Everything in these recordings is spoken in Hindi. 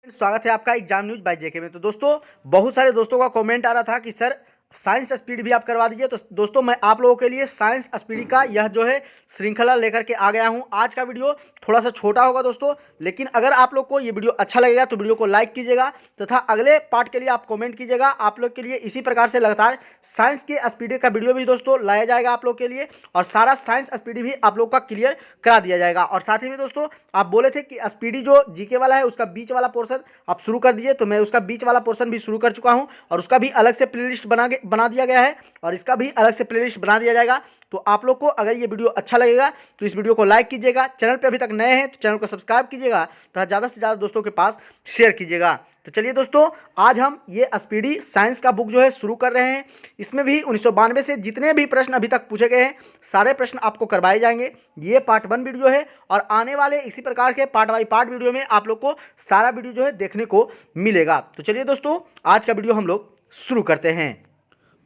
स्वागत है आपका एग्जाम न्यूज बाय जेके में। तो दोस्तों, बहुत सारे दोस्तों का कमेंट आ रहा था कि सर साइंस स्पीड भी आप करवा दीजिए। तो दोस्तों, मैं आप लोगों के लिए साइंस स्पीड का यह जो है श्रृंखला लेकर के आ गया हूं। आज का वीडियो थोड़ा सा छोटा होगा दोस्तों, लेकिन अगर आप लोग को ये वीडियो अच्छा लगेगा तो वीडियो को लाइक कीजिएगा तथा अगले पार्ट के लिए आप कमेंट कीजिएगा। आप लोग के लिए इसी प्रकार से लगातार साइंस के स्पीड का वीडियो भी दोस्तों लाया जाएगा आप लोग के लिए, और सारा साइंस स्पीड भी आप लोग का क्लियर करा दिया जाएगा। और साथ ही में दोस्तों, आप बोले थे कि स्पीडी जो जीके वाला है उसका बीच वाला पोर्शन आप शुरू कर दीजिए, तो मैं उसका बीच वाला पोर्शन भी शुरू कर चुका हूं और उसका भी अलग से प्लेलिस्ट बना दिया गया है और इसका भी अलग से प्लेलिस्ट बना दिया जाएगा। तो आप लोग को अगर ये वीडियो अच्छा लगेगा तो इस वीडियो को लाइक कीजिएगा, चैनल पे अभी तक नए हैं तो चैनल को सब्सक्राइब कीजिएगा तथा ज़्यादा से ज़्यादा दोस्तों के पास शेयर कीजिएगा। तो चलिए दोस्तों, आज हम ये स्पीडी साइंस का बुक जो है शुरू कर रहे हैं। इसमें भी 1992 से जितने भी प्रश्न अभी तक पूछे गए हैं सारे प्रश्न आपको करवाए जाएंगे। ये पार्ट 1 वीडियो है और आने वाले इसी प्रकार के पार्ट बाई पार्ट वीडियो में आप लोग को सारा वीडियो जो है देखने को मिलेगा। तो चलिए दोस्तों, आज का वीडियो हम लोग शुरू करते हैं।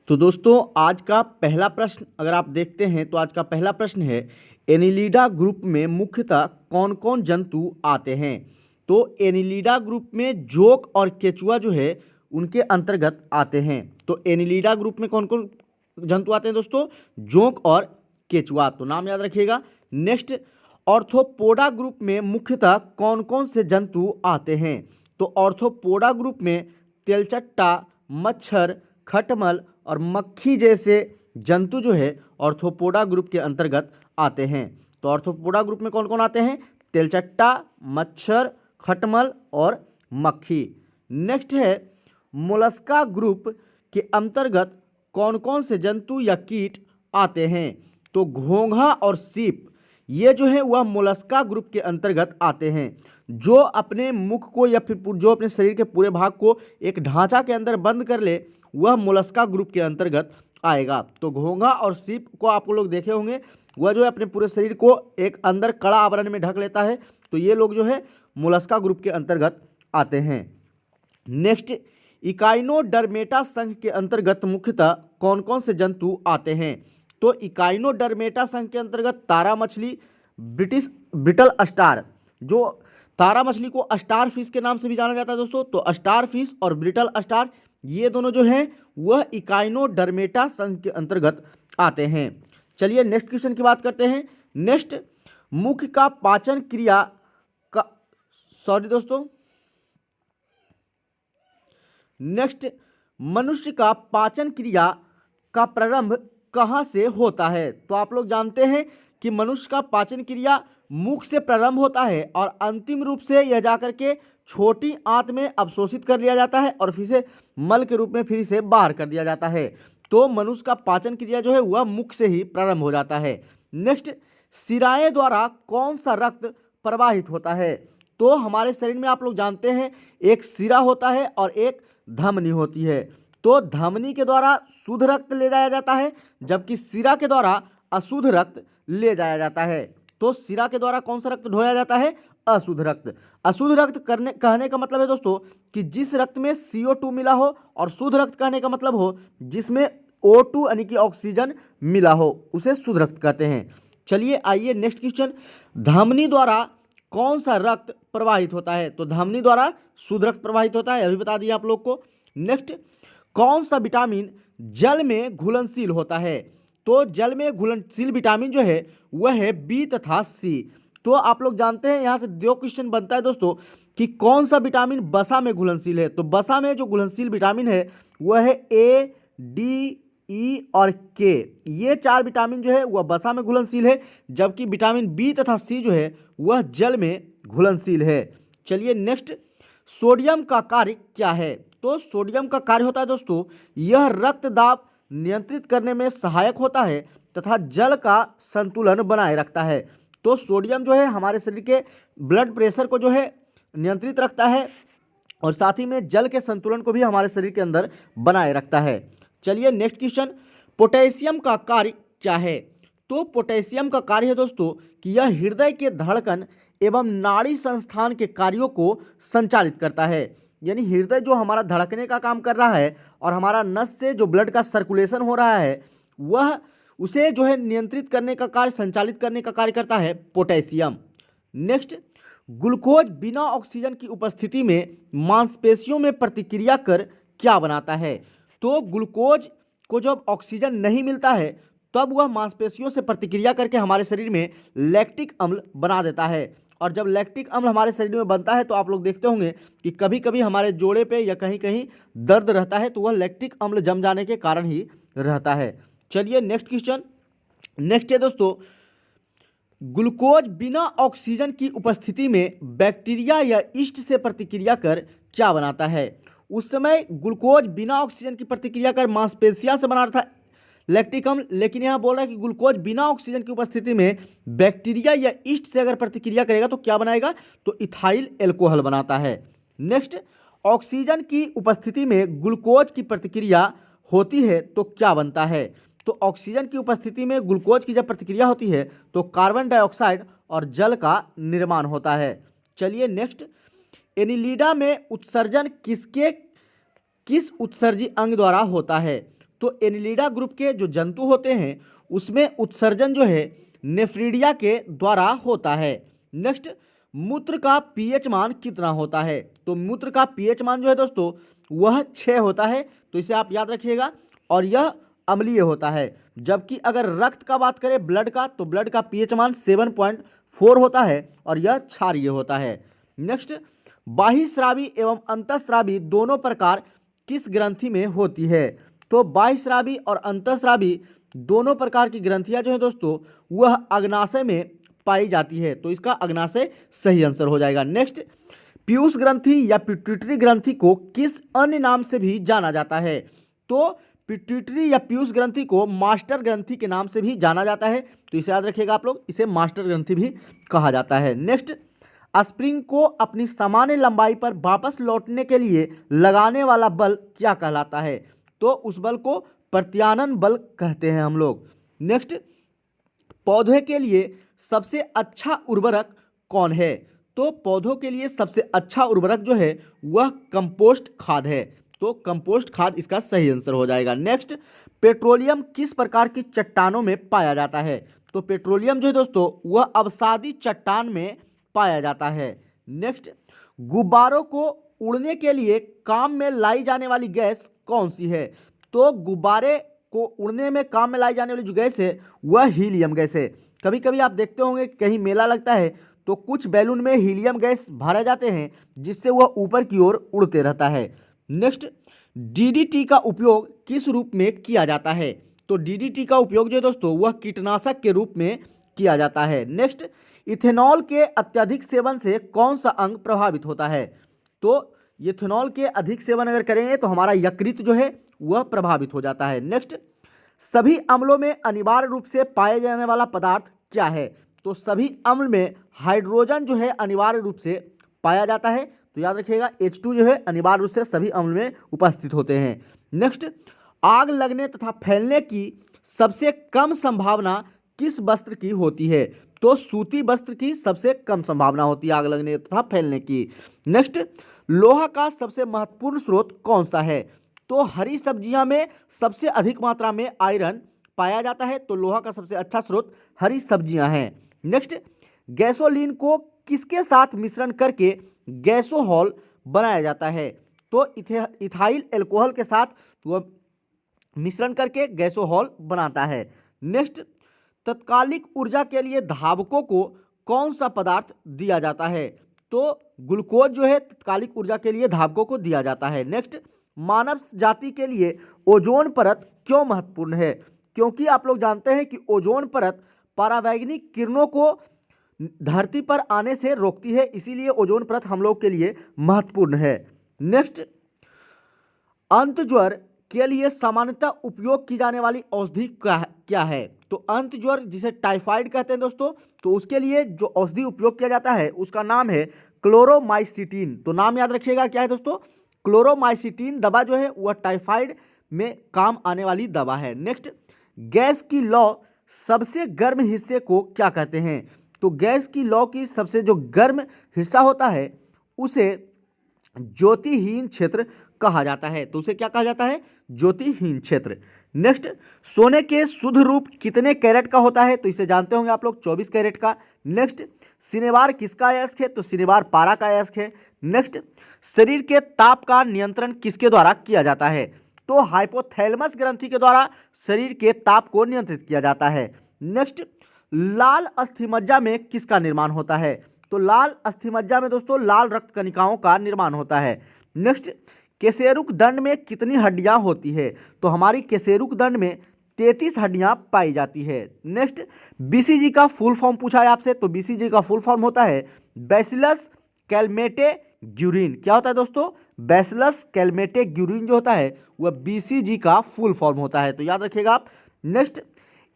तो दोस्तों, आज का पहला प्रश्न अगर आप देखते हैं तो आज का पहला प्रश्न है, एनिलिडा ग्रुप में मुख्यतः कौन कौन जंतु आते हैं। तो एनिलिडा ग्रुप में जोंक और केचुआ जो है उनके अंतर्गत आते हैं। तो एनिलिडा ग्रुप में कौन कौन जंतु आते हैं दोस्तों? जोंक और केचुआ, तो नाम याद रखिएगा। नेक्स्ट, ऑर्थोपोडा ग्रुप में मुख्यतः कौन कौन से जंतु आते हैं। तो ऑर्थोपोडा ग्रुप में तेलचट्टा, मच्छर, खटमल और मक्खी जैसे जंतु जो है ऑर्थोपोडा ग्रुप के अंतर्गत आते हैं। तो ऑर्थोपोडा ग्रुप में कौन कौन आते हैं? तेलचट्टा, मच्छर, खटमल और मक्खी। नेक्स्ट है, मोलस्का ग्रुप के अंतर्गत कौन कौन से जंतु या कीट आते हैं। तो घोंघा और सीप ये जो है वह मोलस्का ग्रुप के अंतर्गत आते हैं, जो अपने मुख को या फिर जो अपने शरीर के पूरे भाग को एक ढांचा के अंदर बंद कर ले वह मोलस्का ग्रुप के अंतर्गत आएगा। तो घोंघा और सीप को आप लोग देखे होंगे, वह जो है अपने पूरे शरीर को एक अंदर कड़ा आवरण में ढक लेता है। तो ये लोग जो है मोलस्का ग्रुप के अंतर्गत आते हैं। नेक्स्ट, इकाइनोडर्मेटा संघ के अंतर्गत मुख्यतः कौन कौन से जंतु आते हैं। तो इकाइनोडर्मेटा संघ के अंतर्गत तारा मछली, ब्रिटल स्टार, जो तारा मछली को स्टार फिश के नाम से भी जाना जाता है दोस्तों, तो स्टार फिश और ब्रिटल स्टार ये दोनों जो हैं वह इकाइनोडर्मेटा संघ के अंतर्गत आते हैं। चलिए नेक्स्ट क्वेश्चन की बात करते हैं। नेक्स्ट, मुख का पाचन क्रिया का नेक्स्ट, मनुष्य का पाचन क्रिया का प्रारंभ कहाँ से होता है। तो आप लोग जानते हैं कि मनुष्य का पाचन क्रिया मुख से प्रारंभ होता है और अंतिम रूप से यह जाकर के छोटी आंत में अवशोषित कर लिया जाता है और फिर से मल के रूप में फिर से बाहर कर दिया जाता है। तो मनुष्य का पाचन क्रिया जो है वह मुख से ही प्रारंभ हो जाता है। नेक्स्ट, शिराएं द्वारा कौन सा रक्त प्रवाहित होता है। तो हमारे शरीर में आप लोग जानते हैं एक शिरा होता है और एक धमनी होती है। तो धमनी के द्वारा शुद्ध रक्त ले जाया जाता है, जबकि शिरा के द्वारा अशुद्ध रक्त ले जाया जाता है। तो शिरा के द्वारा कौन सा रक्त ढोया जाता है? अशुद्ध रक्त। अशुद्ध रक्त कहने का मतलब है दोस्तों कि जिस रक्त में CO2 मिला हो, और शुद्ध रक्त कहने का मतलब हो जिसमें O2 यानी कि ऑक्सीजन मिला हो, उसे शुद्ध रक्त कहते हैं। चलिए आइए नेक्स्ट क्वेश्चन, धमनी द्वारा कौन सा रक्त प्रवाहित होता है। तो धमनी द्वारा शुद्ध रक्त प्रवाहित होता है, अभी बता दिया आप लोग को। नेक्स्ट, कौन सा विटामिन जल में घुलनशील होता है। तो जल में घुलनशील विटामिन जो है वह है B तथा C। तो आप लोग जानते हैं यहाँ से 2 क्वेश्चन बनता है दोस्तों कि कौन सा विटामिन बसा में घुलनशील है। तो बसा में जो घुलनशील विटामिन है वह है A, D, E और K। ये 4 विटामिन जो है वह बसा में घुलनशील है, जबकि विटामिन B तथा C जो है वह जल में घुलनशील है। चलिए नेक्स्ट, सोडियम का कार्य क्या है। तो सोडियम का कार्य होता है दोस्तों, यह रक्त दाब नियंत्रित करने में सहायक होता है तथा जल का संतुलन बनाए रखता है। तो सोडियम जो है हमारे शरीर के ब्लड प्रेशर को जो है नियंत्रित रखता है और साथ ही में जल के संतुलन को भी हमारे शरीर के अंदर बनाए रखता है। चलिए नेक्स्ट क्वेश्चन, पोटेशियम का कार्य क्या है। तो पोटेशियम का कार्य है दोस्तों कि यह हृदय के धड़कन एवं नाड़ी संस्थान के कार्यों को संचालित करता है। यानी हृदय जो हमारा धड़कने का काम कर रहा है और हमारा नस से जो ब्लड का सर्कुलेशन हो रहा है वह उसे जो है नियंत्रित करने का कार्य, संचालित करने का कार्य करता है पोटेशियम। नेक्स्ट, ग्लूकोज बिना ऑक्सीजन की उपस्थिति में मांसपेशियों में प्रतिक्रिया कर क्या बनाता है? तो ग्लूकोज को जब ऑक्सीजन नहीं मिलता है तब वह मांसपेशियों से प्रतिक्रिया करके हमारे शरीर में लैक्टिक अम्ल बना देता है। और जब लैक्टिक अम्ल हमारे शरीर में बनता है तो आप लोग देखते होंगे कि कभी कभी हमारे जोड़े पे या कहीं कहीं दर्द रहता है, तो वह लैक्टिक अम्ल जम जाने के कारण ही रहता है। चलिए नेक्स्ट क्वेश्चन। नेक्स्ट है दोस्तों, ग्लूकोज बिना ऑक्सीजन की उपस्थिति में बैक्टीरिया या ईस्ट से प्रतिक्रिया कर क्या बनाता है? उस समय ग्लूकोज बिना ऑक्सीजन की प्रतिक्रिया कर मांसपेशियां से बना रहा था लैक्टिक अम्ल, लेकिन यहाँ बोल रहा है कि ग्लूकोज बिना ऑक्सीजन की उपस्थिति में बैक्टीरिया या ईस्ट से अगर प्रतिक्रिया करेगा तो क्या बनाएगा? तो इथाइल एल्कोहल बनाता है। नेक्स्ट, ऑक्सीजन की उपस्थिति में ग्लूकोज की प्रतिक्रिया होती है तो क्या बनता है? तो ऑक्सीजन की उपस्थिति में ग्लूकोज की जब प्रतिक्रिया होती है तो कार्बन डाइऑक्साइड और जल का निर्माण होता है। चलिए नेक्स्ट, एनिलिडा में उत्सर्जन किस उत्सर्जी अंग द्वारा होता है? तो एनिलिडा ग्रुप के जो जंतु होते हैं उसमें उत्सर्जन जो है नेफ्रीडिया के द्वारा होता है। नेक्स्ट, मूत्र का पीएच मान कितना होता है? तो मूत्र का पीएच मान जो है दोस्तों वह 6 होता है, तो इसे आप याद रखिएगा, और यह अम्लीय होता है। जबकि अगर रक्त का बात करें ब्लड का, तो ब्लड का पीएच मान 7.4 होता है और यह क्षारीय होता है। नेक्स्ट, बाह्यस्रावी एवं अंतःस्रावी दोनों प्रकार किस ग्रंथि में होती है? तो बाह्यस्रावी और अंतःस्रावी दोनों प्रकार की ग्रंथियां जो है दोस्तों वह अग्नाशय में पाई जाती है, तो इसका अग्नाशय सही आंसर हो जाएगा। नेक्स्ट, पीयूष ग्रंथि या पिट्यूटरी ग्रंथि को किस अन्य नाम से भी जाना जाता है? तो पिट्यूटरी या पीयूष ग्रंथि को मास्टर ग्रंथि के नाम से भी जाना जाता है, तो इसे याद रखिएगा आप लोग, इसे मास्टर ग्रंथि भी कहा जाता है। नेक्स्ट, स्प्रिंग को अपनी सामान्य लंबाई पर वापस लौटने के लिए लगाने वाला बल क्या कहलाता है? तो उस बल को प्रत्यानयन बल कहते हैं हम लोग। नेक्स्ट, पौधे के लिए सबसे अच्छा उर्वरक कौन है? तो पौधों के लिए सबसे अच्छा उर्वरक जो है वह कंपोस्ट खाद है, तो कंपोस्ट खाद इसका सही आंसर हो जाएगा। नेक्स्ट, पेट्रोलियम किस प्रकार की चट्टानों में पाया जाता है? तो पेट्रोलियम जो है दोस्तों वह अवसादी चट्टान में पाया जाता है। नेक्स्ट, गुब्बारों को उड़ने के लिए काम में लाई जाने वाली गैस कौन सी है? तो गुब्बारे को उड़ने में काम में लाई जाने वाली जो गैस है वह हीलियम गैस है। कभी कभी आप देखते होंगे कहीं मेला लगता है तो कुछ बैलून में हीलियम गैस भरे जाते हैं जिससे वह ऊपर की ओर उड़ते रहता है। नेक्स्ट, डीडीटी का उपयोग किस रूप में किया जाता है? तो डीडीटी का उपयोग जो है दोस्तों वह कीटनाशक के रूप में किया जाता है। नेक्स्ट, इथेनॉल के अत्यधिक सेवन से कौन सा अंग प्रभावित होता है? तो इथेनॉल के अधिक सेवन अगर करेंगे तो हमारा यकृत जो है वह प्रभावित हो जाता है। नेक्स्ट, सभी अम्लों में अनिवार्य रूप से पाए जाने वाला पदार्थ क्या है? तो सभी अम्ल में हाइड्रोजन जो है अनिवार्य रूप से पाया जाता है, तो याद रखिएगा H2 जो है अनिवार्य रूप से सभी अम्ल में उपस्थित होते हैं। नेक्स्ट, आग लगने तथा फैलने की सबसे कम संभावना किस वस्त्र की होती है? तो सूती वस्त्र की सबसे कम संभावना होती है आग लगने तथा फैलने की। नेक्स्ट, लोहा का सबसे महत्वपूर्ण स्रोत कौन सा है? तो हरी सब्जियां में सबसे अधिक मात्रा में आयरन पाया जाता है, तो लोहा का सबसे अच्छा स्रोत हरी सब्जियां हैं। नेक्स्ट, गैसोलीन को किसके साथ मिश्रण करके गैसोहॉल बनाया जाता है? तो इथाइल एल्कोहल के साथ वह मिश्रण करके गैसोहॉल बनाता है। नेक्स्ट, तत्कालिक ऊर्जा के लिए धावकों को कौन सा पदार्थ दिया जाता है? तो ग्लूकोज जो है तत्कालिक ऊर्जा के लिए धावकों को दिया जाता है। नेक्स्ट, मानव जाति के लिए ओजोन परत क्यों महत्वपूर्ण है? क्योंकि आप लोग जानते हैं कि ओजोन परत परावैंगनिक किरणों को धरती पर आने से रोकती है, इसीलिए ओजोन परत हम लोग के लिए महत्वपूर्ण है। नेक्स्ट, अंतज्वर के लिए सामान्यतः उपयोग की जाने वाली औषधि क्या है? तो अंतज्वर जिसे टाइफाइड कहते हैं दोस्तों, तो उसके लिए जो औषधि उपयोग किया जाता है उसका नाम है क्लोरोमाइसिटीन। तो नाम याद रखिएगा क्या है दोस्तों, क्लोरोमाइसिटीन दवा जो है वह टाइफाइड में काम आने वाली दवा है। नेक्स्ट, गैस की लौ सबसे गर्म हिस्से को क्या कहते हैं? तो गैस की लौ की सबसे जो गर्म हिस्सा होता है उसे ज्योतिहीन क्षेत्र कहा जाता है, तो उसे क्या कहा जाता है? ज्योतिहीन क्षेत्र। नेक्स्ट, सोने के शुद्ध रूप कितने कैरेट का होता है? तो इसे जानते होंगे आप लोग, 24 कैरेट का। नेक्स्ट, सिनेबार किसका अयस्क है? तो सिनेबार पारा का अयस्क है। नेक्स्ट, शरीर के ताप का नियंत्रण किसके द्वारा किया जाता है? तो हाइपोथैलेमस ग्रंथि के द्वारा शरीर के ताप को नियंत्रित किया जाता है। नेक्स्ट, लाल अस्थिमज्जा में किसका निर्माण होता है? तो लाल अस्थिमज्जा में दोस्तों लाल रक्त कणिकाओं का निर्माण होता है। नेक्स्ट, केसेरुक दंड में कितनी हड्डियां होती है? तो हमारी केसेरुक दंड में 33 हड्डियां पाई जाती है। नेक्स्ट, बीसीजी का फुल फॉर्म पूछा है आपसे, तो बीसीजी का फुल फॉर्म होता है बैसिलस कैलमेटे-ग्यूरिन। क्या होता है दोस्तों? बैसिलस कैलमेटे-ग्यूरिन जो होता है वह बीसीजी का फुल फॉर्म होता है, तो याद रखिएगा आप। नेक्स्ट,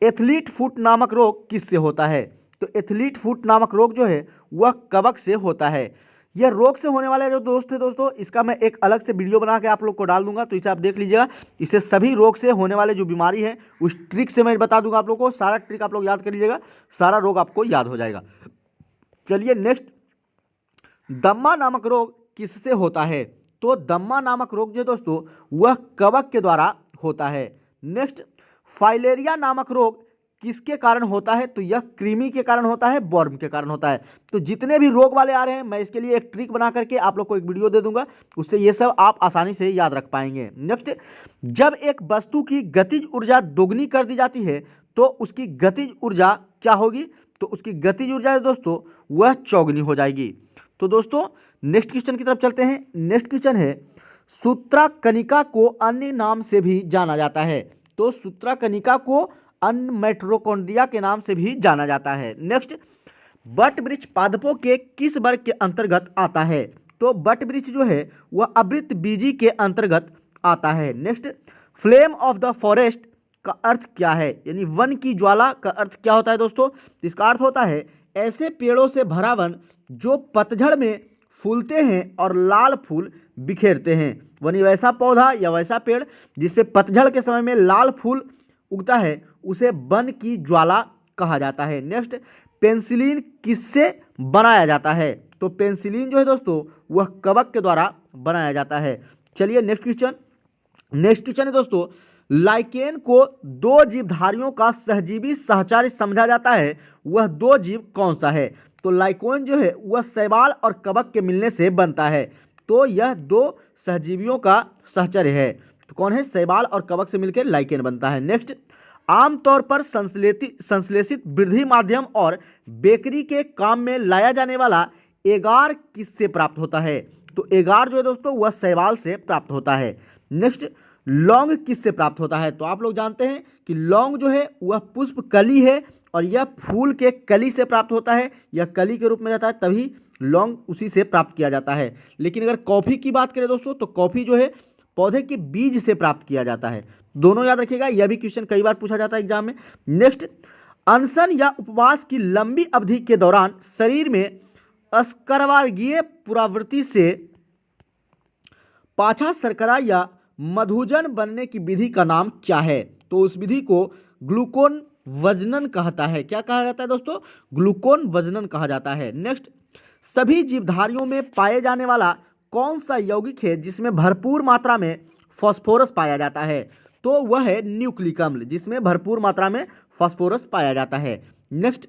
एथलीट फुट नामक रोग किससे होता है? तो एथलीट फुट नामक रोग जो है वह कवक से होता है। यह रोग से होने वाले जो दोस्त है दोस्तों, इसका मैं एक अलग से वीडियो बना के आप लोग को डाल दूंगा, तो इसे आप देख लीजिएगा। इसे सभी रोग से होने वाले जो बीमारी है उस ट्रिक से मैं बता दूंगा आप लोग को। सारा ट्रिक आप लोग याद कर लीजिएगा, सारा रोग आपको याद हो जाएगा। चलिए नेक्स्ट, दम्मा नामक रोग किससे होता है? तो दम्मा नामक रोग जो है दोस्तों वह कवक के द्वारा होता है। नेक्स्ट, फाइलेरिया नामक रोग किसके कारण होता है? तो यह कृमि के कारण होता है, वर्म के कारण होता है। तो जितने भी रोग वाले आ रहे हैं मैं इसके लिए एक ट्रिक बना करके आप लोग को एक वीडियो दे दूंगा, उससे ये सब आप आसानी से याद रख पाएंगे। नेक्स्ट, जब एक वस्तु की गतिज ऊर्जा दोगुनी कर दी जाती है तो उसकी गतिज ऊर्जा क्या होगी? तो उसकी गतिज ऊर्जा दोस्तों वह चौगुनी हो जाएगी। तो दोस्तों नेक्स्ट क्वेश्चन की तरफ चलते हैं। नेक्स्ट क्वेश्चन है, सूत्राकनिका को अन्य नाम से भी जाना जाता है? तो सूत्राकनिका को अन्य माइटोकॉन्ड्रिया के नाम से भी जाना जाता है। नेक्स्ट, बट वृक्ष पादपों के किस वर्ग के अंतर्गत आता है? तो बट वृक्ष जो है वह आवृत बीजी के अंतर्गत आता है। Next, flame of the forest का अर्थ क्या है? यानी वन की ज्वाला का अर्थ क्या होता है दोस्तों? इसका अर्थ होता है ऐसे पेड़ों से भरा वन जो पतझड़ में फूलते हैं और लाल फूल बिखेरते हैं। यानी वैसा पौधा या वैसा पेड़ जिसपे पतझड़ के समय में लाल फूल उगता है उसे वन की ज्वाला कहा जाता है। नेक्स्ट, पेंसिलिन किससे बनाया जाता है? तो पेंसिलिन जो है दोस्तों वह कवक के द्वारा बनाया जाता है। चलिए नेक्स्ट क्वेश्चन है दोस्तों, लाइकेन को दो जीवधारियों का सहजीवी सहचारी समझा जाता है, वह दो जीव कौन सा है? तो लाइकोन जो है वह शैवाल और कवक के मिलने से बनता है, तो यह दो सहजीवियों का सहचर्य है। तो कौन है? शैवाल और कवक से मिलकर लाइकेन बनता है। नेक्स्ट, आमतौर पर संश्लेषित वृद्धि माध्यम और बेकरी के काम में लाया जाने वाला एगार किससे प्राप्त होता है? तो एगार जो है दोस्तों वह शैवाल से प्राप्त होता है। नेक्स्ट, लौंग किससे प्राप्त होता है? तो आप लोग जानते हैं कि लौंग जो है वह पुष्प कली है और यह फूल के कली से प्राप्त होता है, यह कली के रूप में रहता है, तभी लौंग उसी से प्राप्त किया जाता है। लेकिन अगर कॉफ़ी की बात करें दोस्तों तो कॉफ़ी जो है पौधे के बीज से प्राप्त किया जाता है। दोनों याद रखिएगा, यह भी क्वेश्चन कई बार पूछा जाता है एग्जाम में। नेक्स्ट, अनशन या उपवास की लंबी अवधि के दौरान शरीर में स्करवार्गीय पुनरावृत्ति से पाछा शर्करा या मधुजन बनने की विधि का नाम क्या है? तो उस विधि को ग्लूकोन वजनन कहता है। क्या कहा जाता है दोस्तों? ग्लूकोन वजनन कहा जाता है। नेक्स्ट, सभी जीवधारियों में पाए जाने वाला कौन सा यौगिक है जिसमें भरपूर मात्रा में फास्फोरस पाया जाता है? तो वह है न्यूक्लिक अम्ल, जिसमें भरपूर मात्रा में फास्फोरस पाया जाता है। नेक्स्ट,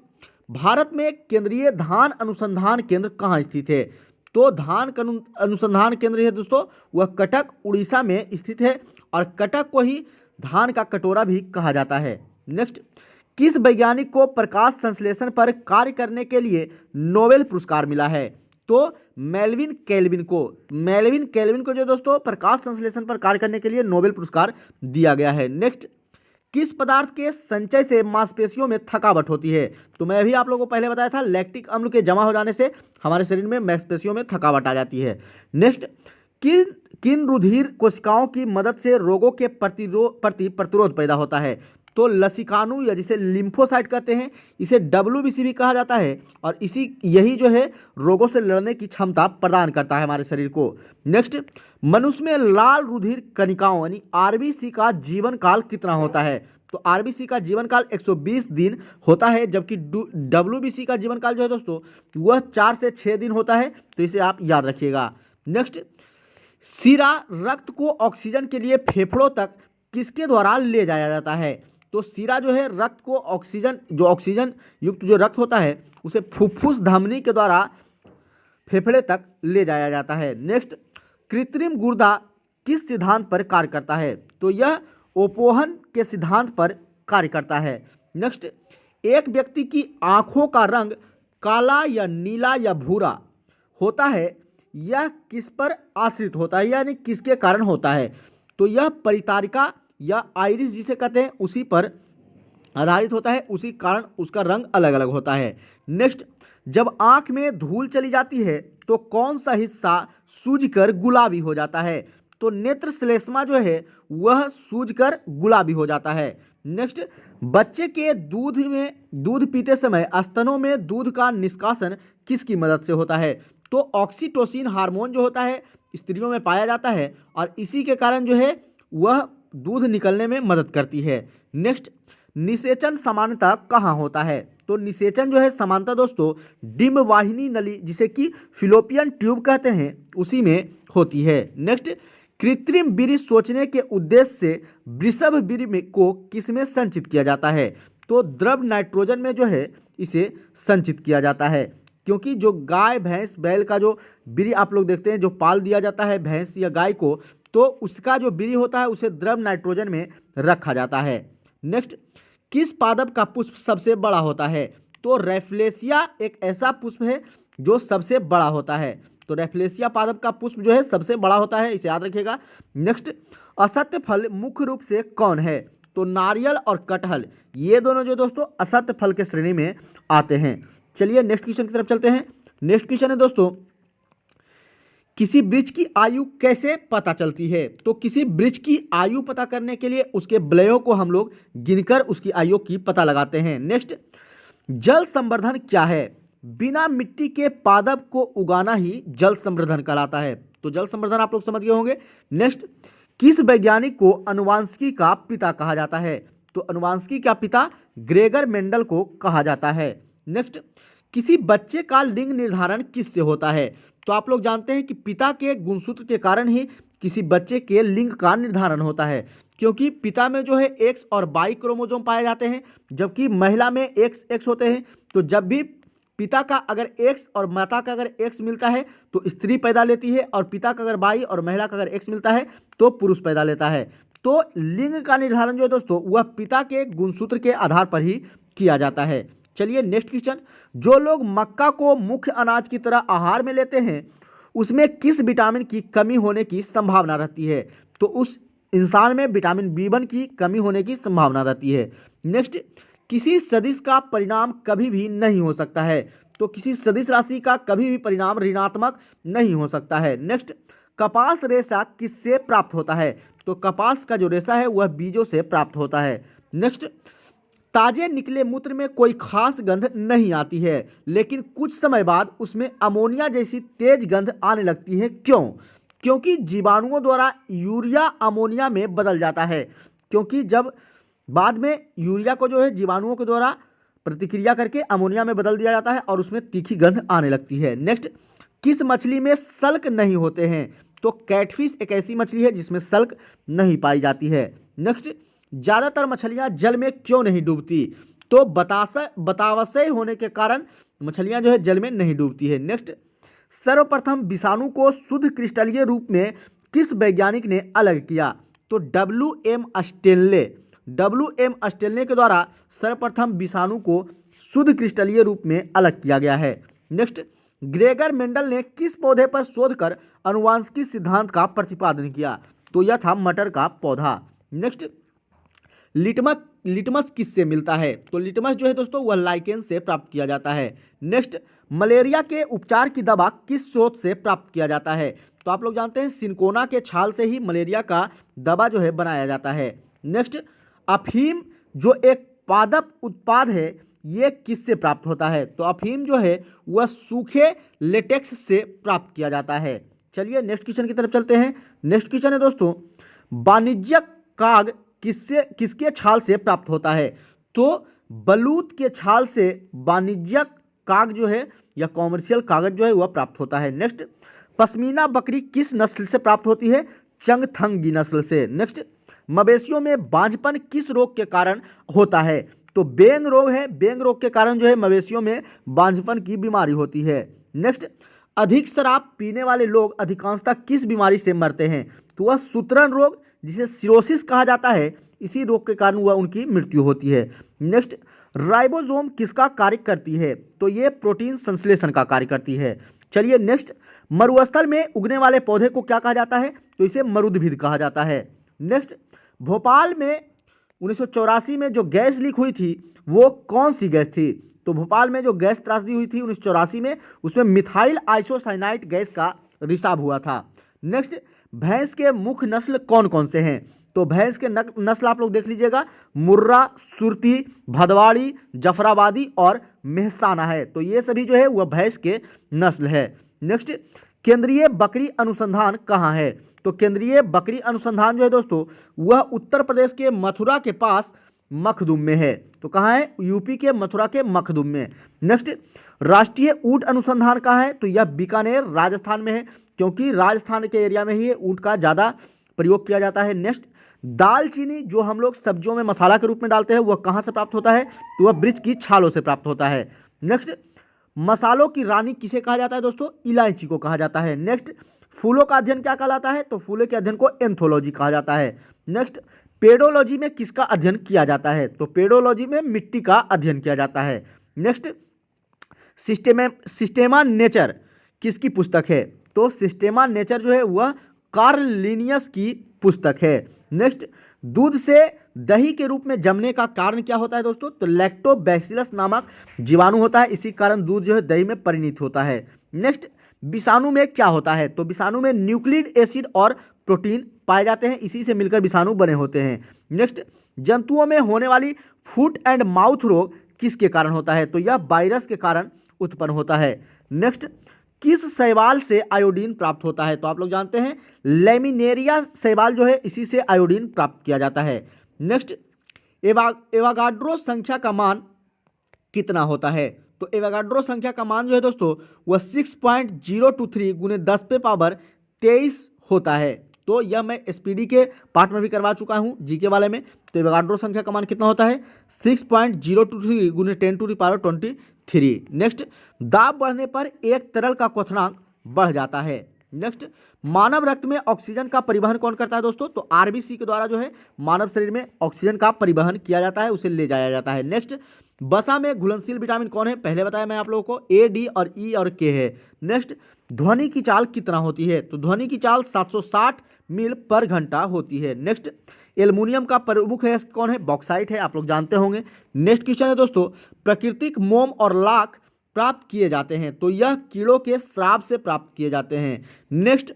भारत में केंद्रीय धान अनुसंधान केंद्र कहाँ स्थित है? तो धान अनुसंधान केंद्र है दोस्तों वह कटक उड़ीसा में स्थित है और कटक को ही धान का कटोरा भी कहा जाता है। नेक्स्ट, किस वैज्ञानिक को प्रकाश संश्लेषण पर कार्य करने के लिए नोबेल पुरस्कार मिला है? तो मेल्विन केल्विन को जो दोस्तों प्रकाश संश्लेषण पर कार्य करने के लिए नोबेल पुरस्कार दिया गया है। नेक्स्ट, किस पदार्थ के संचय से मांसपेशियों में थकावट होती है? तो मैं भी आप लोगों को पहले बताया था, लैक्टिक अम्ल के जमा हो जाने से हमारे शरीर में मांसपेशियों में थकावट आ जाती है। नेक्स्ट, किन रुधिर कोशिकाओं की मदद से रोगों के प्रति प्रतिरोध पैदा होता है? तो लसिकानु या जिसे लिम्फोसाइट कहते हैं, इसे WBC भी कहा जाता है और यही जो है रोगों से लड़ने की क्षमता प्रदान करता है हमारे शरीर को। नेक्स्ट, मनुष्य में लाल रुधिर कणिकाओं यानी RBC का जीवन काल कितना होता है? तो RBC का जीवन काल 120 दिन होता है, जबकि WBC का जीवन काल जो है दोस्तों वह 4 से 6 दिन होता है, तो इसे आप याद रखिएगा। नेक्स्ट, शिरा रक्त को ऑक्सीजन के लिए फेफड़ों तक किसके द्वारा ले जाया जाता है? तो शीरा जो है रक्त को ऑक्सीजन युक्त जो रक्त होता है उसे फुफ्फुस धमनी के द्वारा फेफड़े तक ले जाया जाता है। नेक्स्ट, कृत्रिम गुर्दा किस सिद्धांत पर कार्य करता है? तो यह ओपोहन के सिद्धांत पर कार्य करता है। नेक्स्ट, एक व्यक्ति की आंखों का रंग काला या नीला या भूरा होता है, यह किस पर आश्रित होता है, यानी किसके कारण होता है? तो यह परितारिका या आइरिस जिसे कहते हैं उसी पर आधारित होता है, उसी कारण उसका रंग अलग अलग होता है। नेक्स्ट, जब आंख में धूल चली जाती है तो कौन सा हिस्सा सूजकर गुलाबी हो जाता है? तो नेत्र श्लेष्मा जो है वह सूजकर गुलाबी हो जाता है। नेक्स्ट, बच्चे के दूध पीते समय स्तनों में दूध का निष्कासन किसकी मदद से होता है? तो ऑक्सीटोसिन हार्मोन जो होता है स्त्रियों में पाया जाता है और इसी के कारण जो है वह दूध निकलने में मदद करती है। नेक्स्ट, निषेचन सामान्यतः कहाँ होता है? तो निषेचन जो है सामान्यतः दोस्तों डिम्ब वाहिनी नली जिसे कि फिलोपियन ट्यूब कहते हैं उसी में होती है। नेक्स्ट, कृत्रिम बीरी सोचने के उद्देश्य से वृषभ बीरी को किसमें संचित किया जाता है? तो द्रव नाइट्रोजन में जो है इसे संचित किया जाता है, क्योंकि जो गाय भैंस बैल का जो बीरी आप लोग देखते हैं जो पाल दिया जाता है भैंस या गाय को, तो उसका जो बीरी होता है उसे द्रव नाइट्रोजन में रखा जाता है। नेक्स्ट, किस पादप का पुष्प सबसे बड़ा होता है? तो रैफ्लेसिया एक ऐसा पुष्प है जो सबसे बड़ा होता है। तो रैफ्लेसिया पादप का पुष्प जो है सबसे बड़ा होता है, इसे याद रखिएगा। नेक्स्ट, असत्य फल मुख्य रूप से कौन है? तो नारियल और कटहल ये दोनों जो दोस्तों असत्य फल के श्रेणी में आते हैं। चलिए नेक्स्ट क्वेश्चन की तरफ चलते हैं। नेक्स्ट क्वेश्चन है दोस्तों, किसी वृक्ष की आयु कैसे पता चलती है? तो किसी वृक्ष की आयु पता करने के लिए उसके वलयों को हम लोग गिनकर उसकी आयु की पता लगाते हैं। नेक्स्ट, जल संवर्धन क्या है? बिना मिट्टी के पादप को उगाना ही जल संवर्धन कहलाता है। तो जल संवर्धन आप लोग समझ गए होंगे। नेक्स्ट, किस वैज्ञानिक को अनुवांशिकी का पिता कहा जाता है? तो अनुवांशिकी का पिता ग्रेगर मेंडल को कहा जाता है। नेक्स्ट, किसी बच्चे का लिंग निर्धारण किससे होता है? तो आप लोग जानते हैं कि पिता के गुणसूत्र के कारण ही किसी बच्चे के लिंग का निर्धारण होता है, क्योंकि पिता में जो है एक्स और वाई क्रोमोसोम पाए जाते हैं जबकि महिला में एक्स होते हैं। तो जब भी पिता का अगर एक्स और माता का अगर एक्स मिलता है तो स्त्री पैदा लेती है, और पिता का अगर वाई और महिला का अगर एक्स मिलता है तो पुरुष पैदा लेता है। तो लिंग का निर्धारण जो है दोस्तों वह पिता के गुणसूत्र के आधार पर ही किया जाता है। चलिए नेक्स्ट क्वेश्चन, जो लोग मक्का को मुख्य अनाज की तरह आहार में लेते हैं उसमें किस विटामिन की कमी होने की संभावना रहती है? तो उस इंसान में विटामिन B1 की कमी होने की संभावना रहती है। नेक्स्ट, किसी सदिश का परिणाम कभी भी नहीं हो सकता है। तो किसी सदिश राशि का कभी भी परिणाम ऋणात्मक नहीं हो सकता है। नेक्स्ट, कपास रेशा किससे प्राप्त होता है? तो कपास का जो रेशा है वह बीजों से प्राप्त होता है। नेक्स्ट, ताजे निकले मूत्र में कोई खास गंध नहीं आती है, लेकिन कुछ समय बाद उसमें अमोनिया जैसी तेज गंध आने लगती है, क्यों? क्योंकि जीवाणुओं द्वारा यूरिया अमोनिया में बदल जाता है, क्योंकि जब बाद में यूरिया को जो है जीवाणुओं के द्वारा प्रतिक्रिया करके अमोनिया में बदल दिया जाता है और उसमें तीखी गंध आने लगती है। नेक्स्ट, किस मछली में सल्क नहीं होते हैं? तो कैटफिश एक ऐसी मछली है जिसमें सल्क नहीं पाई जाती है। नेक्स्ट, ज़्यादातर मछलियां जल में क्यों नहीं डूबती? तो बतावशय होने के कारण मछलियां जो है जल में नहीं डूबती है। नेक्स्ट, सर्वप्रथम विषाणु को शुद्ध क्रिस्टलीय रूप में किस वैज्ञानिक ने अलग किया? तो WM स्टेनले के द्वारा सर्वप्रथम विषाणु को शुद्ध क्रिस्टलीय रूप में अलग किया गया है। नेक्स्ट, ग्रेगर मेंडल ने किस पौधे पर शोध कर अनुवांशिकी सिद्धांत का प्रतिपादन किया? तो यह था मटर का पौधा। नेक्स्ट, लिटमस किससे मिलता है? तो लिटमस जो है दोस्तों वह लाइकेन से प्राप्त किया जाता है। नेक्स्ट, मलेरिया के उपचार की दवा किस स्रोत से प्राप्त किया जाता है? तो आप लोग जानते हैं सिनकोना के छाल से ही मलेरिया का दवा जो है बनाया जाता है। नेक्स्ट, अफीम जो एक पादप उत्पाद है ये किससे प्राप्त होता है? तो अफीम जो है वह सूखे लेटेक्स से प्राप्त किया जाता है। चलिए नेक्स्ट क्वेश्चन की तरफ चलते हैं। नेक्स्ट क्वेश्चन है दोस्तों, वाणिज्यिक काग किसके छाल से प्राप्त होता है? तो बलूत के छाल से वाणिज्यिक काग जो है या कॉमर्शियल कागज जो है वह प्राप्त होता है। नेक्स्ट, पश्मीना बकरी किस नस्ल से प्राप्त होती है? चंगथंगी नस्ल से। नेक्स्ट, मवेशियों में बांझपन किस रोग के कारण होता है? तो बेंग रोग है। बेंग रोग के कारण जो है मवेशियों में बांझपन की बीमारी होती है। नेक्स्ट, अधिक शराब पीने वाले लोग अधिकांशतः किस बीमारी से मरते हैं? तो वह सूत्रण रोग, जिसे सिरोसिस कहा जाता है, इसी रोग के कारण वह उनकी मृत्यु होती है। नेक्स्ट, राइबोसोम किसका कार्य करती है? तो ये प्रोटीन संश्लेषण का कार्य करती है। चलिए नेक्स्ट, मरुस्थल में उगने वाले पौधे को क्या कहा जाता है? तो इसे मरुद्भिद कहा जाता है। नेक्स्ट, भोपाल में 1984 में जो गैस लीक हुई थी वो कौन सी गैस थी? तो भोपाल में जो गैस त्रासदी हुई थी 1984 में, उसमें मिथाइल आइसोसाइनाइट गैस का रिसाव हुआ था। नेक्स्ट, भैंस के मुख्य नस्ल कौन कौन से हैं? तो भैंस के नस्ल आप लोग देख लीजिएगा, मुर्रा, सुरती, भदवाड़ी, जफराबादी और मेहसाना है। तो ये सभी जो है वह भैंस के नस्ल है। नेक्स्ट, केंद्रीय बकरी अनुसंधान कहाँ है? तो केंद्रीय बकरी अनुसंधान जो है दोस्तों वह उत्तर प्रदेश के मथुरा के पास मखदुम में है। तो कहाँ है? यूपी के मथुरा के मखदुम में। नेक्स्ट, राष्ट्रीय ऊंट अनुसंधान कहाँ है? तो यह बीकानेर राजस्थान में है, क्योंकि राजस्थान के एरिया में ही ऊंट का ज़्यादा प्रयोग किया जाता है। नेक्स्ट, दालचीनी जो हम लोग सब्जियों में मसाला के रूप में डालते हैं वह कहाँ से प्राप्त होता है? तो वह वृक्ष की छालों से प्राप्त होता है। नेक्स्ट, मसालों की रानी किसे कहा जाता है दोस्तों? इलायची को कहा जाता है। नेक्स्ट, फूलों का अध्ययन क्या कहलाता है? तो फूलों के अध्ययन को एंथोलॉजी कहा जाता है। नेक्स्ट, पेडोलॉजी में किसका अध्ययन किया जाता है? तो पेडोलॉजी में मिट्टी का अध्ययन किया जाता है। नेक्स्ट, सिस्टेमा नेचर किसकी पुस्तक है? तो सिस्टेमा नेचर जो है वह कार्ल लिनियस की पुस्तक है। नेक्स्ट, दूध से दही के रूप में जमने का कारण क्या होता है दोस्तों? तो लैक्टोबैसिलस नामक जीवाणु होता है, इसी कारण दूध जो है दही में परिणत होता है। नेक्स्ट, विषाणु में क्या होता है? तो विषाणु में न्यूक्लिक एसिड और प्रोटीन पाए जाते हैं, इसी से मिलकर विषाणु बने होते हैं। नेक्स्ट, जंतुओं में होने वाली फुट एंड माउथ रोग किसके कारण होता है? तो यह वायरस के कारण उत्पन्न होता है। नेक्स्ट, किस शैवाल से आयोडीन प्राप्त होता है? तो आप लोग जानते हैं लेमिनेरिया शैवाल जो है इसी से आयोडीन प्राप्त किया जाता है। नेक्स्ट, एवागाड्रो संख्या का मान कितना होता है? तो एवागाड्रो संख्या का मान जो है दोस्तों वह 6.023 गुने 10 पे पावर 23 होता है। तो यह मैं एसपीडी के पार्ट में भी करवा चुका हूँ, जीके वाले में। तो एवागाड्रो संख्या का मान कितना होता है? 6.023 गुने 10 टू द पावर 23। नेक्स्ट, दाब बढ़ने पर एक तरल का क्वथनांक बढ़ जाता है। नेक्स्ट, मानव रक्त में ऑक्सीजन का परिवहन कौन करता है दोस्तों? तो आरबीसी के द्वारा जो है मानव शरीर में ऑक्सीजन का परिवहन किया जाता है, उसे ले जाया जाता है। नेक्स्ट, वसा में घुलनशील विटामिन कौन है? पहले बताया मैं आप लोगों को, ए, डी और ई और के है। नेक्स्ट, ध्वनि की चाल कितना होती है? तो ध्वनि की चाल 760 मील पर घंटा होती है। नेक्स्ट, एल्युमिनियम का प्रमुख है कौन है? बॉक्साइट है, आप लोग जानते होंगे। नेक्स्ट क्वेश्चन है दोस्तों, प्राकृतिक मोम और लाख प्राप्त किए जाते हैं, तो यह कीड़ों के श्राप से प्राप्त किए जाते हैं। नेक्स्ट,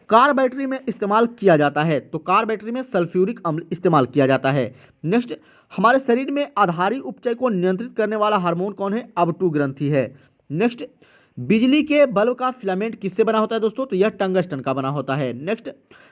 कार बैटरी में इस्तेमाल किया जाता है, तो कार बैटरी में सल्फ्यूरिक अम्ल इस्तेमाल किया जाता है। नेक्स्ट, हमारे शरीर में आधारी उपचय को नियंत्रित करने वाला हार्मोन कौन है? अब2 ग्रंथि है। नेक्स्ट, बिजली के बल्ब का फिलामेंट किससे बना होता है दोस्तों? तो यह टंगस्टन का बना होता है। नेक्स्ट,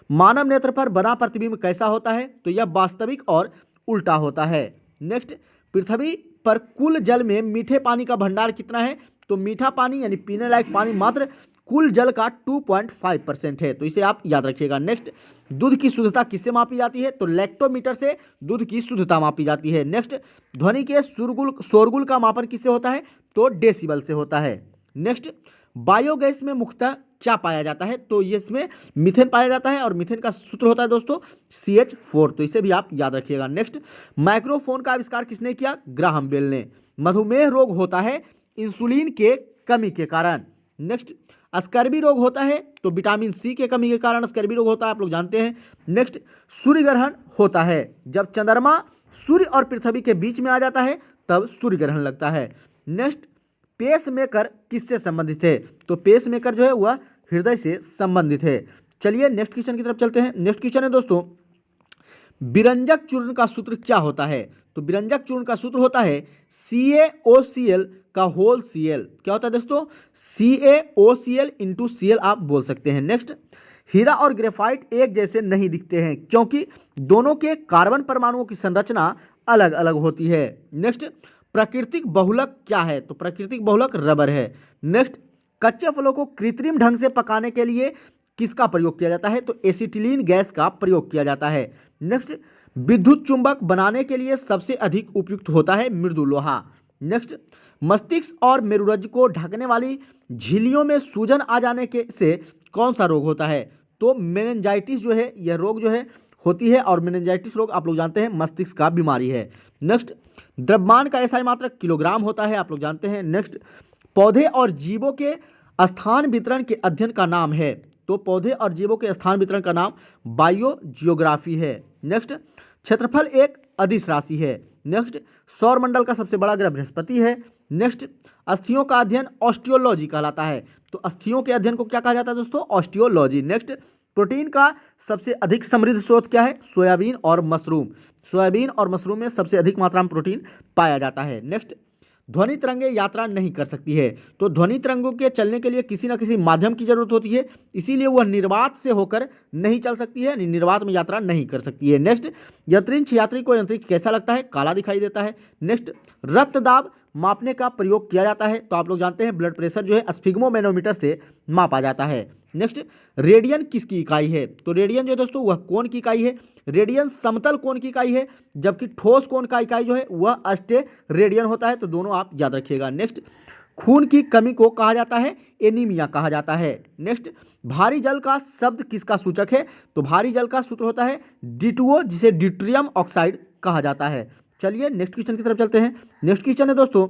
मानव नेत्र पर बना प्रतिबिंब कैसा होता है? तो यह वास्तविक और उल्टा होता है। नेक्स्ट, पृथ्वी पर कुल जल में मीठे पानी का भंडार कितना है? तो मीठा पानी यानी पीने लायक पानी मात्र कुल जल का 2.5% है, तो इसे आप याद रखिएगा। नेक्स्ट, दूध की शुद्धता किससे मापी जाती है? तो लैक्टोमीटर से दूध की शुद्धता मापी जाती है। नेक्स्ट, ध्वनि के शोरगुल का मापन किससे होता है? तो डेसिबल से होता है। नेक्स्ट, बायोगैस में मुख्यतः क्या पाया जाता है? तो इसमें मीथेन पाया जाता है और मीथेन का सूत्र होता है दोस्तों CH4, तो इसे भी आप याद रखिएगा। नेक्स्ट, माइक्रोफोन का आविष्कार किसने किया? ग्राहम बेल ने। मधुमेह रोग होता है इंसुलिन के कमी के कारण। नेक्स्ट, स्कर्वी रोग होता है तो विटामिन सी के कमी के कारण स्कर्वी रोग होता है, आप लोग जानते हैं। नेक्स्ट, सूर्य ग्रहण होता है जब चंद्रमा सूर्य और पृथ्वी के बीच में आ जाता है, तब सूर्य ग्रहण लगता है। नेक्स्ट, पेस मेकर किससे संबंधित है? तो पेस मेकर जो है वह हृदय से संबंधित है। चलिए नेक्स्ट क्वेश्चन की तरफ चलते हैं। नेक्स्ट क्वेश्चन है दोस्तों, विरंजक चूर्ण का सूत्र क्या होता है? तो विरंजक चूर्ण का सूत्र होता है CaOCl का होल Cl। क्या होता है दोस्तों? CaOCl इंटू Cl आप बोल सकते हैं। नेक्स्ट, हीरा और ग्रेफाइट एक जैसे नहीं दिखते हैं क्योंकि दोनों के कार्बन परमाणुओं की संरचना अलग अलग होती है। नेक्स्ट, प्राकृतिक बहुलक क्या है? तो प्राकृतिक बहुलक रबर है। नेक्स्ट, कच्चे फलों को कृत्रिम ढंग से पकाने के लिए किसका प्रयोग किया जाता है? तो एसिटिलीन गैस का प्रयोग किया जाता है। नेक्स्ट, विद्युत चुंबक बनाने के लिए सबसे अधिक उपयुक्त होता है मृदु लोहा। नेक्स्ट, मस्तिष्क और मेरुरज्जु को ढकने वाली झिल्लियों में सूजन आ जाने के से कौन सा रोग होता है? तो मेनिंजाइटिस जो है यह रोग जो है होती है, और मेनिंजाइटिस रोग आप लोग जानते हैं मस्तिष्क का बीमारी है। नेक्स्ट, द्रव्यमान का एसआई मात्रक किलोग्राम होता है, आप लोग जानते हैं। नेक्स्ट, पौधे और जीवों के स्थान वितरण के अध्ययन का नाम है? तो पौधे और जीवों के स्थान वितरण का नाम बायोजियोग्राफी है। नेक्स्ट, क्षेत्रफल एक अदिश राशि है। नेक्स्ट, सौरमंडल का सबसे बड़ा ग्रह बृहस्पति है। नेक्स्ट, अस्थियों का अध्ययन ऑस्टियोलॉजी कहलाता है। तो अस्थियों के अध्ययन को क्या कहा जाता है दोस्तों? ऑस्टियोलॉजी। नेक्स्ट, प्रोटीन का सबसे अधिक समृद्ध स्रोत क्या है? सोयाबीन और मशरूम। सोयाबीन और मशरूम में सबसे अधिक मात्रा में प्रोटीन पाया जाता है। नेक्स्ट, ध्वनि तरंगें यात्रा नहीं कर सकती है। तो ध्वनि तरंगों के चलने के लिए किसी न किसी माध्यम की जरूरत होती है, इसीलिए वह निर्वात से होकर नहीं चल सकती है, निर्वात में यात्रा नहीं कर सकती है। नेक्स्ट, अंतरिक्ष यात्री को अंतरिक्ष कैसा लगता है? काला दिखाई देता है। नेक्स्ट, रक्तदाब मापने का प्रयोग किया जाता है। तो आप लोग जानते हैं ब्लड प्रेशर जो है स्फिग्मोमेनोमीटर से मापा जाता है। नेक्स्ट, रेडियन किसकी इकाई है? तो रेडियन जो है दोस्तों वह कोण की इकाई है। रेडियन समतल कोण की इकाई है, जबकि ठोस कोण का इकाई जो है वह रेडियन होता है। तो दोनों आप याद रखिएगा। नेक्स्ट, खून की कमी को कहा जाता है एनीमिया कहा जाता है। नेक्स्ट, भारी जल का शब्द किसका सूचक है? तो भारी जल का सूत्र होता है D2O, जिसे ड्यूटेरियम ऑक्साइड कहा जाता है। चलिए नेक्स्ट क्वेश्चन की तरफ चलते हैं। नेक्स्ट क्वेश्चन है दोस्तों,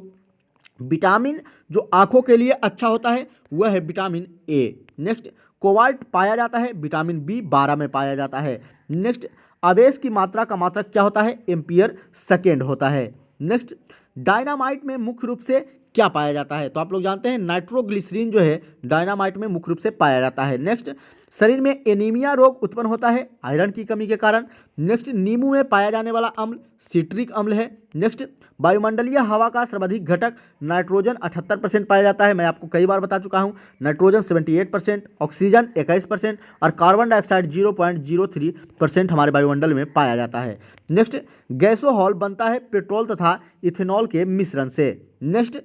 विटामिन जो आंखों के लिए अच्छा होता है वह है विटामिन ए। नेक्स्ट, कोबाल्ट पाया जाता है विटामिन B12 में पाया जाता है। नेक्स्ट, आवेश की मात्रा का मात्रक क्या होता है? एम्पियर सेकेंड होता है। नेक्स्ट, डायनामाइट में मुख्य रूप से क्या पाया जाता है? तो आप लोग जानते हैं नाइट्रोग्लिसरीन जो है डायनामाइट में मुख्य रूप से पाया जाता है। नेक्स्ट, शरीर में एनीमिया रोग उत्पन्न होता है आयरन की कमी के कारण। नेक्स्ट, नींबू में पाया जाने वाला अम्ल सिट्रिक अम्ल है। नेक्स्ट, वायुमंडलीय हवा का सर्वाधिक घटक नाइट्रोजन 78% पाया जाता है। मैं आपको कई बार बता चुका हूं, नाइट्रोजन 78%, ऑक्सीजन 21% और कार्बन डाइऑक्साइड 0.03% हमारे वायुमंडल में पाया जाता है। नेक्स्ट, गैसोहॉल बनता है पेट्रोल तथा इथेनॉल के मिश्रण से। नेक्स्ट,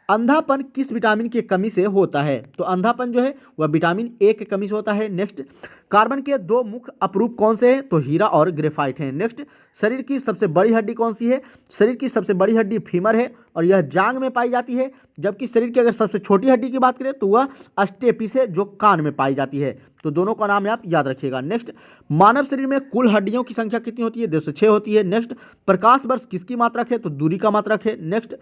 अंधापन किस विटामिन की कमी से होता है? तो अंधापन जो है वह विटामिन ए की कमी से होता है। नेक्स्ट, कार्बन के दो मुख्य अपरूप कौन से हैं? तो हीरा और ग्रेफाइट हैं। नेक्स्ट, शरीर की सबसे बड़ी हड्डी कौन सी है? शरीर की सबसे बड़ी हड्डी फीमर है और यह जांग में पाई जाती है, जबकि शरीर की अगर सबसे छोटी हड्डी की बात करें तो वह अस्टेपिस है जो कान में पाई जाती है। तो दोनों का नाम आप याद रखिएगा। नेक्स्ट, मानव शरीर में कुल हड्डियों की संख्या कितनी होती है? 206 होती है। नेक्स्ट, प्रकाश वर्ष किसकी मात्रक है? तो दूरी का मात्रक है। नेक्स्ट,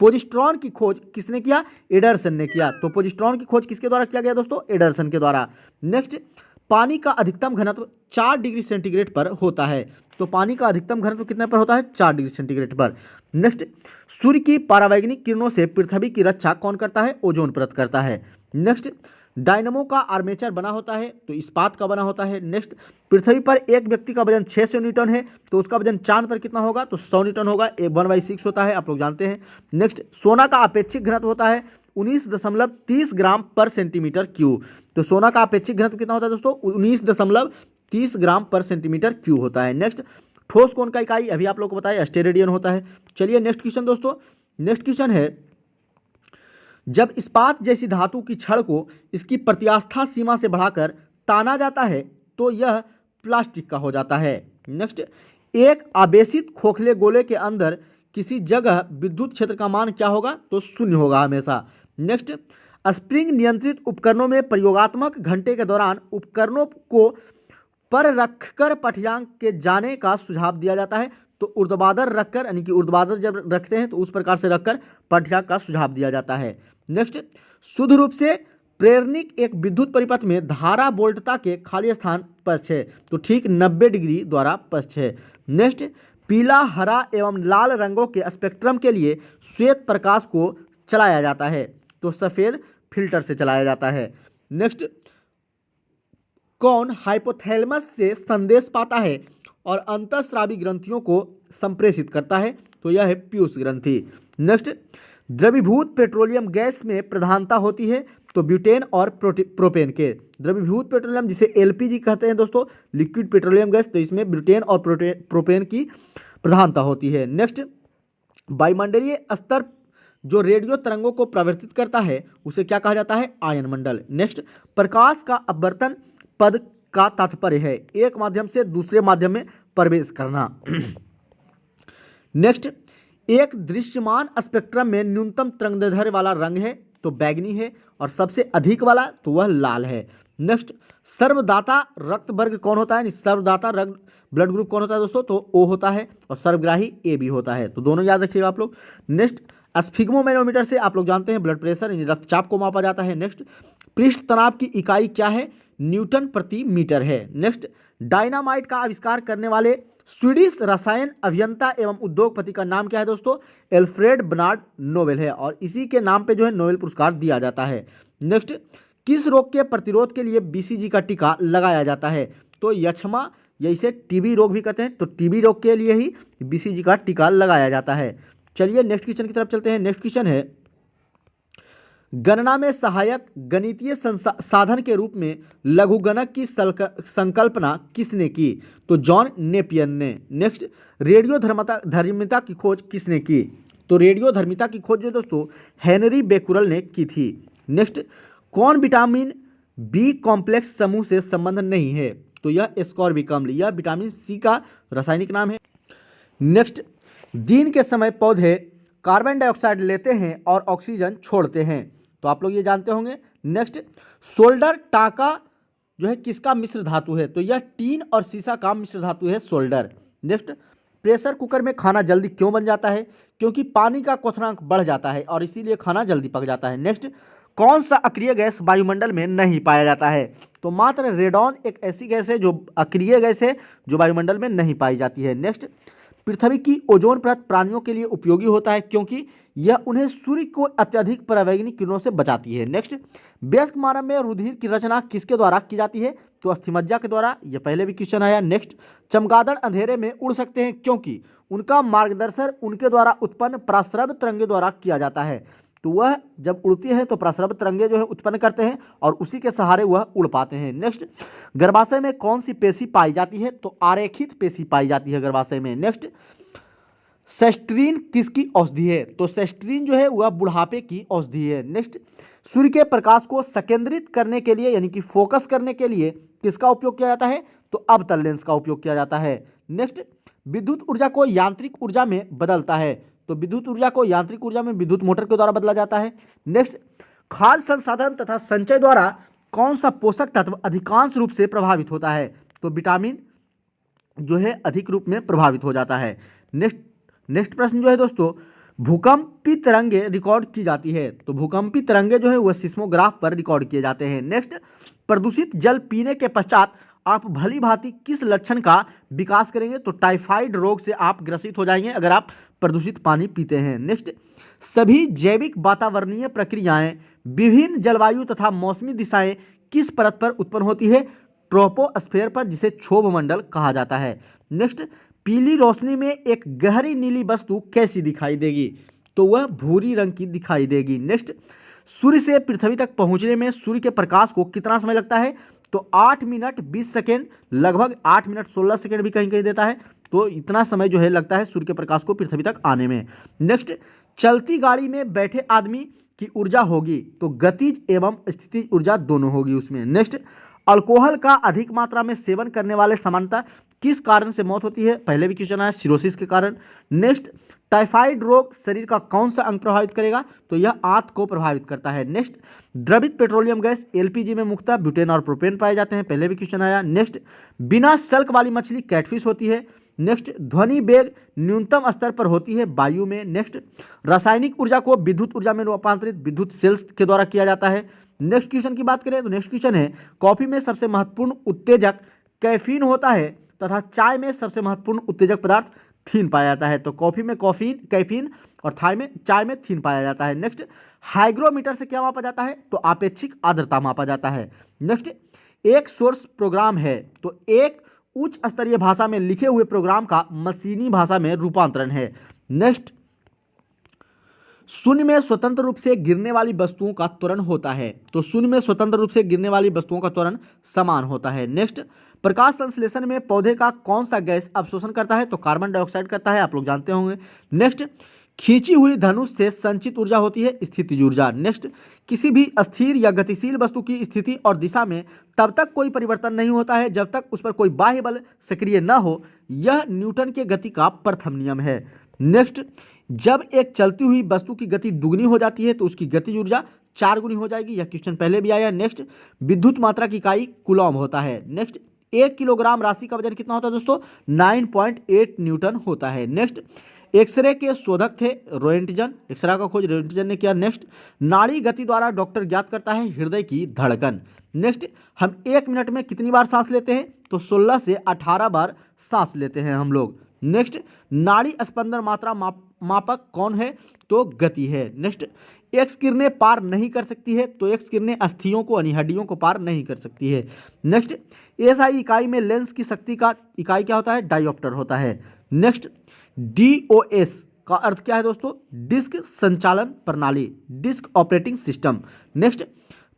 पोजिस्ट्रॉन की खोज किसने किया? एडरसन ने किया। तो पोजिस्ट्रॉन की खोज किसके द्वारा किया गया दोस्तों? एडरसन के द्वारा। नेक्स्ट, पानी का अधिकतम घनत्व 4 डिग्री सेंटीग्रेड पर होता है। तो पानी का अधिकतम घनत्व कितने पर होता है? 4 डिग्री सेंटीग्रेड पर। नेक्स्ट, सूर्य की परावैंगनिक किरणों से पृथ्वी की रक्षा कौन करता है? ओजोन परत करता है। नेक्स्ट, डायनमो का आर्मेचर बना होता है तो इस्पात का बना होता है। नेक्स्ट, पृथ्वी पर एक व्यक्ति का वजन 600 न्यूटन है तो उसका वजन चांद पर कितना होगा? तो 100 न्यूटन होगा। 1/6 होता है, आप लोग जानते हैं। नेक्स्ट, सोना का अपेक्षिक घनत्व होता है 19.30 ग्राम पर सेंटीमीटर क्यूब। तो सोना का अपेक्षिक घनत्व कितना होता है दोस्तों? 19.30 ग्राम पर सेंटीमीटर क्यूब होता है। नेक्स्ट, ठोस कोण का इकाई अभी आप लोग को बताया स्टेरेडियन होता है। चलिए नेक्स्ट क्वेश्चन दोस्तों, नेक्स्ट क्वेश्चन है, जब इस्पात जैसी धातु की छड़ को इसकी प्रत्यास्था सीमा से बढ़ाकर ताना जाता है तो यह प्लास्टिक का हो जाता है। नेक्स्ट, एक आवेशित खोखले गोले के अंदर किसी जगह विद्युत क्षेत्र का मान क्या होगा? तो 0 होगा हमेशा। नेक्स्ट, स्प्रिंग नियंत्रित उपकरणों में प्रयोगात्मक घंटे के दौरान उपकरणों को पर रखकर पठ्यांक के जाने का सुझाव दिया जाता है। तो ऊर्ध्वाधर रखकर, यानी कि ऊर्ध्वाधर जब रखते हैं तो उस प्रकार से रखकर पठ्यांक का सुझाव दिया जाता है। नेक्स्ट, शुद्ध रूप से प्रेरणिक एक विद्युत परिपथ में धारा वोल्टता के खाली स्थान पक्ष है तो ठीक 90 डिग्री द्वारा पक्ष है। नेक्स्ट, पीला, हरा एवं लाल रंगों के स्पेक्ट्रम के लिए श्वेत प्रकाश को चलाया जाता है तो सफ़ेद फिल्टर से चलाया जाता है। नेक्स्ट, कौन हाइपोथैलेमस से संदेश पाता है और अंतःस्रावी ग्रंथियों को संप्रेषित करता है? तो यह है पीयूष ग्रंथि। नेक्स्ट, द्रवीभूत पेट्रोलियम गैस में प्रधानता होती है तो ब्यूटेन और प्रोपेन के। द्रवीभूत पेट्रोलियम जिसे एलपीजी कहते हैं दोस्तों, लिक्विड पेट्रोलियम गैस, तो इसमें ब्यूटेन और प्रोपेन की प्रधानता होती है। नेक्स्ट, वायुमंडलीय स्तर जो रेडियो तरंगों को प्रवर्तित करता है उसे क्या कहा जाता है? आयन मंडल। नेक्स्ट, प्रकाश का अपवर्तन पद का तात्पर्य है एक माध्यम से दूसरे माध्यम में प्रवेश करना। नेक्स्ट, एक दृश्यमान स्पेक्ट्रम में न्यूनतम तरंगदैर्ध्य वाला रंग है तो बैगनी है, और सबसे अधिक वाला तो वह लाल है। नेक्स्ट, सर्वदाता रक्त वर्ग कौन होता है? सर्वदाता रक्त ब्लड ग्रुप कौन होता है दोस्तों? तो ओ होता है, और सर्वग्राही ए बी होता है, तो दोनों याद रखिएगा आप लोग। नेक्स्ट, स्फिग्मोमेनोमीटर से आप लोग जानते हैं ब्लड प्रेशर यानी रक्तचाप को मापा जाता है। नेक्स्ट, पृष्ठ तनाव की इकाई क्या है? न्यूटन प्रति मीटर है। नेक्स्ट, डायनामाइट का आविष्कार करने वाले स्वीडिश रसायन अभियंता एवं उद्योगपति का नाम क्या है दोस्तों? एल्फ्रेड बर्नार्ड नोबेल है, और इसी के नाम पे जो है नोबेल पुरस्कार दिया जाता है। नेक्स्ट, किस रोग के प्रतिरोध के लिए बीसीजी का टीका लगाया जाता है? तो यक्ष्मा या इसे टीबी रोग भी कहते हैं, तो टीबी रोग के लिए ही बीसीजी का टीका लगाया जाता है। चलिए नेक्स्ट क्वेश्चन की तरफ चलते हैं। नेक्स्ट क्वेश्चन है, गणना में सहायक गणितीय साधन के रूप में लघुगणक की संकल्पना किसने की? तो जॉन नेपियर ने। नेक्स्ट, रेडियो धर्मिता की खोज किसने की? तो रेडियो धर्मिता की खोज जो दोस्तों हेनरी बेकुरल ने की थी। नेक्स्ट, कौन विटामिन बी कॉम्प्लेक्स समूह से संबंध नहीं है? तो यह एस्कॉर्बिक अम्ल, यह विटामिन सी का रासायनिक नाम है। नेक्स्ट, दिन के समय पौधे कार्बन डाइऑक्साइड लेते हैं और ऑक्सीजन छोड़ते हैं, तो आप लोग ये जानते होंगे। नेक्स्ट, सोल्डर टाका जो है किसका मिश्र धातु है? तो यह टीन और सीसा का मिश्र धातु है सोल्डर। नेक्स्ट, प्रेशर कुकर में खाना जल्दी क्यों बन जाता है? क्योंकि पानी का क्वथनांक बढ़ जाता है और इसीलिए खाना जल्दी पक जाता है। नेक्स्ट, कौन सा अक्रिय गैस वायुमंडल में नहीं पाया जाता है? तो मात्र रेडॉन एक ऐसी गैस है जो अक्रिय गैस है जो वायुमंडल में नहीं पाई जाती है। नेक्स्ट, पृथ्वी की ओजोन परत प्राणियों के लिए उपयोगी होता है क्योंकि यह उन्हें सूर्य को अत्यधिक परावैंगनी किरणों से बचाती है। नेक्स्ट, वयस्क मानव में रुधिर की रचना किसके द्वारा की जाती है? तो अस्थिमज्जा के द्वारा, यह पहले भी क्वेश्चन आया। नेक्स्ट, चमगादड़ अंधेरे में उड़ सकते हैं क्योंकि उनका मार्गदर्शन उनके द्वारा उत्पन्न पराश्रव्य तरंगे द्वारा किया जाता है, तो वह जब उड़ती हैं तो पराश्रव्य तरंगे जो है उत्पन्न करते हैं और उसी के सहारे वह उड़ पाते हैं। नेक्स्ट, गर्भाशय में कौन सी पेशी पाई जाती है? तो आरेखित पेशी पाई जाती है गर्भाशय में। नेक्स्ट, सेस्ट्रीन किसकी औषधि है? तो सेस्ट्रीन जो है वह बुढ़ापे की औषधि है। नेक्स्ट, सूर्य के प्रकाश को संकेंद्रित करने के लिए यानी कि फोकस करने के लिए किसका उपयोग किया जाता है? तो अवतल लेंस का उपयोग किया जाता है। नेक्स्ट, विद्युत ऊर्जा को यांत्रिक ऊर्जा में बदलता है, तो विद्युत ऊर्जा को यांत्रिक ऊर्जा में विद्युत मोटर के द्वारा बदला जाता है। नेक्स्ट, खाद्य संसाधन तथा संचय द्वारा कौन सा पोषक तत्व अधिकांश रूप से प्रभावित होता है? तो विटामिन जो है अधिक रूप में प्रभावित हो जाता है। नेक्स्ट प्रश्न जो है दोस्तों, भूकंपी तरंगे रिकॉर्ड की जाती है, तो भूकंपी तरंगे जो है वह सिस्मोग्राफ पर रिकॉर्ड किए जाते हैं। नेक्स्ट, प्रदूषित जल पीने के पश्चात आप भली भांति किस लक्षण का विकास करेंगे? तो टाइफाइड रोग से आप ग्रसित हो जाएंगे अगर आप प्रदूषित पानी पीते हैं। नेक्स्ट, सभी जैविक वातावरणीय प्रक्रियाएं विभिन्न जलवायु तथा मौसमी दिशाएं किस परत पर उत्पन्न होती है? ट्रोपोस्फेयर पर, जिसे क्षोभ मंडल कहा जाता है। नेक्स्ट, पीली रोशनी में एक गहरी नीली वस्तु कैसी दिखाई देगी? तो वह भूरी रंग की दिखाई देगी। नेक्स्ट, सूर्य से पृथ्वी तक पहुंचने में सूर्य के प्रकाश को कितना समय लगता है? तो 8 मिनट 20 सेकेंड, लगभग 8 मिनट 16 सेकेंड भी कहीं कहीं देता है, तो इतना समय जो है लगता है सूर्य के प्रकाश को पृथ्वी तक आने में। नेक्स्ट, चलती गाड़ी में बैठे आदमी की ऊर्जा होगी, तो गतिज एवं स्थितिज ऊर्जा दोनों होगी उसमें। नेक्स्ट, अल्कोहल का अधिक मात्रा में सेवन करने वाले सामान्यतः किस कारण से मौत होती है? पहले भी क्वेश्चन आया, सिरोसिस के कारण। नेक्स्ट, टाइफाइड रोग शरीर का कौन सा अंग प्रभावित करेगा? तो यह आंत को प्रभावित करता है। नेक्स्ट, द्रवित पेट्रोलियम गैस एलपीजी में मुख्यतः ब्यूटेन और प्रोपेन पाए जाते हैं, पहले भी क्वेश्चन आया। नेक्स्ट, बिना सल्क वाली मछली कैटफिश होती है। नेक्स्ट, ध्वनि वेग न्यूनतम स्तर पर होती है वायु में। नेक्स्ट, रासायनिक ऊर्जा को विद्युत ऊर्जा में रूपांतरित विद्युत सेल्स के द्वारा किया जाता है। नेक्स्ट क्वेश्चन की बात करें तो नेक्स्ट क्वेश्चन है, कॉफी में सबसे महत्वपूर्ण उत्तेजक कैफीन होता है तथा चाय में सबसे महत्वपूर्ण उत्तेजक पदार्थ थीन पाया जाता है, तो कॉफी में कैफीन और चाय में थीन पाया जाता है। नेक्स्ट, हाइग्रोमीटर से क्या मापा जाता है? तो आपेक्षिक आर्द्रता मापा जाता है। नेक्स्ट, एक सोर्स प्रोग्राम है, तो एक उच्च स्तरीय भाषा में लिखे हुए प्रोग्राम का मशीनी भाषा में रूपांतरण है। नेक्स्ट, शून्य में स्वतंत्र रूप से गिरने वाली वस्तुओं का त्वरण होता है, तो शून्य में स्वतंत्र रूप से गिरने वाली वस्तुओं का त्वरण समान होता है। नेक्स्ट, प्रकाश संश्लेषण में पौधे का कौन सा गैस अवशोषण करता है? तो कार्बन डाइऑक्साइड करता है, आप लोग जानते होंगे। नेक्स्ट, खींची हुई धनुष से संचित ऊर्जा होती है स्थितिज ऊर्जा। नेक्स्ट, किसी भी अस्थिर या गतिशील वस्तु की स्थिति और दिशा में तब तक कोई परिवर्तन नहीं होता है जब तक उस पर कोई बाह्य बल सक्रिय न हो। यह न्यूटन के गति का प्रथम नियम है। नेक्स्ट, जब एक चलती हुई वस्तु की गति दुगनी हो जाती है तो उसकी गतिज ऊर्जा 4 गुनी हो जाएगी। यह क्वेश्चन पहले भी आया। नेक्स्ट, विद्युत मात्रा की इकाई कूलॉम होता है। नेक्स्ट, 1 किलोग्राम राशि का वजन कितना होता है दोस्तों? 9.8 न्यूटन होता है। नेक्स्ट, एक्सरे के शोधक थे रोएंटजन। एक्सरे का खोज रोएंटजन ने किया। नेक्स्ट, नाड़ी गति द्वारा डॉक्टर ज्ञात करता है हृदय की धड़कन। नेक्स्ट, हम 1 मिनट में कितनी बार सांस लेते हैं? तो 16 से 18 बार सांस लेते हैं हम लोग। नेक्स्ट, नाड़ी स्पंदन मात्रा मापक कौन है? तो गति है। नेक्स्ट, एक्स किरणें पार नहीं कर सकती है तो एक्स किरणें अस्थियों को यानी हड्डियों को पार नहीं कर सकती है। नेक्स्ट, एसआई इकाई में लेंस की शक्ति का इकाई क्या होता है? डायोप्टर होता है। नेक्स्ट, डीओएस का अर्थ क्या है दोस्तों? डिस्क संचालन प्रणाली, डिस्क ऑपरेटिंग सिस्टम। नेक्स्ट,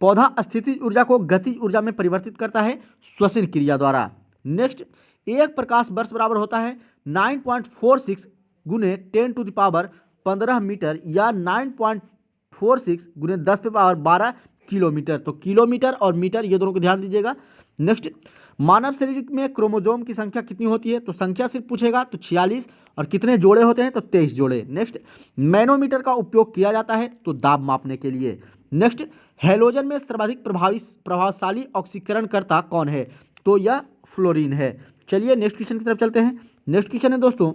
पौधा स्थितिज ऊर्जा को गतिज ऊर्जा में परिवर्तित करता है श्वसन क्रिया द्वारा। नेक्स्ट, एक प्रकाश वर्ष बराबर होता है 9.46 गुने 10 टू द पावर 15 मीटर या 9.46 गुने 10 पे पावर 12 किलोमीटर। तो किलोमीटर और मीटर ये दोनों को ध्यान दीजिएगा। नेक्स्ट, मानव शरीर में क्रोमोसोम की संख्या कितनी होती है? तो संख्या सिर्फ पूछेगा तो 46। और कितने जोड़े होते हैं? तो 23 जोड़े। नेक्स्ट, मैनोमीटर का उपयोग किया जाता है तो दाब मापने के लिए। नेक्स्ट, हैलोजन में सर्वाधिक प्रभावशाली ऑक्सीकरणकर्ता कौन है? तो यह फ्लोरीन है। चलिए नेक्स्ट क्वेश्चन की तरफ चलते हैं। नेक्स्ट क्वेश्चन है दोस्तों,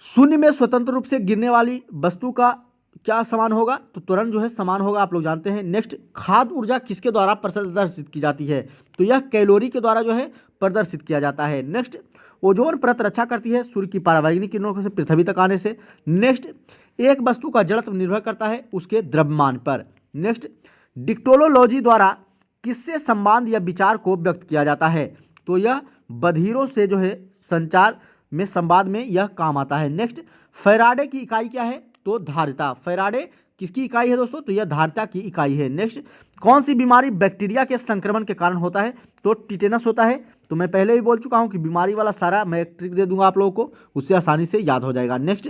शून्य में स्वतंत्र रूप से गिरने वाली वस्तु का क्या समान होगा? तो त्वरण जो है समान होगा, आप लोग जानते हैं। नेक्स्ट, खाद्य ऊर्जा किसके द्वारा प्रदर्शित की जाती है? तो यह कैलोरी के द्वारा जो है प्रदर्शित किया जाता है। नेक्स्ट, ओजोन परत रक्षा करती है सूर्य की पराबैंगनी किरणों से पृथ्वी तक आने से। नेक्स्ट, एक वस्तु का जड़त्व निर्भर करता है उसके द्रव्यमान पर। नेक्स्ट, डिक्टोलॉजी द्वारा किससे संवाद या विचार को व्यक्त किया जाता है? तो यह बधिरों से जो है संचार में संवाद में यह काम आता है। नेक्स्ट, फैराडे की इकाई क्या है? तो धारिता। फैराडे किसकी इकाई है दोस्तों? तो यह धारिता की इकाई है। नेक्स्ट, कौन सी बीमारी बैक्टीरिया के संक्रमण के कारण होता है? तो टिटेनस होता है। तो मैं पहले भी बोल चुका हूं कि बीमारी वाला सारा मैं एक ट्रिक दे दूंगा आप लोगों को, उससे आसानी से याद हो जाएगा। नेक्स्ट,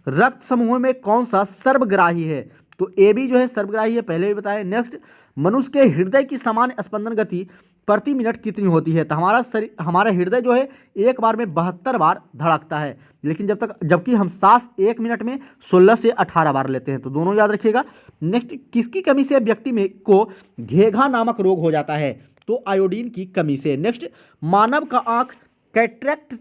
रक्त समूह में कौन सा सर्वग्राही है? तो ए बी जो है सर्वग्राही है, पहले भी बताया। नेक्स्ट, मनुष्य के हृदय की सामान्य स्पंदन गति प्रति मिनट कितनी होती है? तो हमारा हृदय जो है एक बार में 72 बार धड़कता है, लेकिन जबकि हम सांस 1 मिनट में 16 से 18 बार लेते हैं। तो दोनों याद रखिएगा। नेक्स्ट, किसकी कमी से व्यक्ति में को घेघा नामक रोग हो जाता है? तो आयोडीन की कमी से। नेक्स्ट, मानव का आंख कैटरेक्ट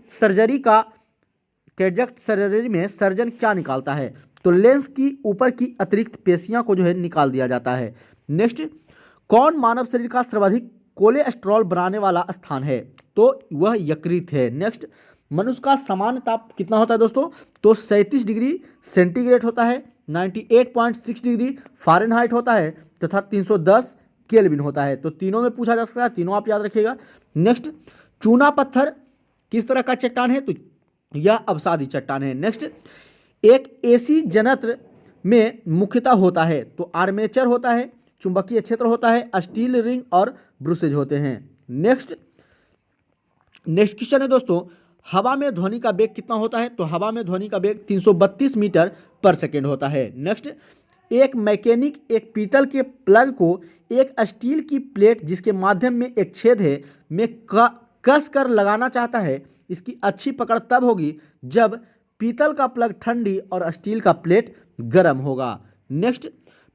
सर्जरी में सर्जन क्या निकालता है? तो लेंस की ऊपर की अतिरिक्त पेशियां को जो है निकाल दिया जाता है। नेक्स्ट, कौन मानव शरीर का सर्वाधिक कोलेस्ट्रॉल बनाने वाला स्थान है? तो वह यकृत है। नेक्स्ट, मनुष्य का सामान्य ताप कितना होता है दोस्तों? तो 37 डिग्री सेंटीग्रेड होता है, 98.6 डिग्री फ़ारेनहाइट होता है तथा 310 केल्विन होता है। तो तीनों में पूछा जा सकता है, तीनों आप याद रखिएगा। नेक्स्ट, चूना पत्थर किस तरह का चट्टान है? तो यह अवसादी चट्टान है। नेक्स्ट, एक एसी जनत्र में मुख्यतः होता है तो आर्मेचर होता है, चुंबकीय क्षेत्र होता है, स्टील रिंग और ब्रुसेज होते हैं। नेक्स्ट क्वेश्चन है दोस्तों, हवा में ध्वनि का वेग कितना होता है? तो हवा में ध्वनि का वेग 332 मीटर पर सेकेंड होता है। नेक्स्ट, एक मैकेनिक एक पीतल के प्लग को एक स्टील की प्लेट जिसके माध्यम में एक छेद है में कस कर लगाना चाहता है। इसकी अच्छी पकड़ तब होगी जब पीतल का प्लग ठंडी और स्टील का प्लेट गर्म होगा। नेक्स्ट,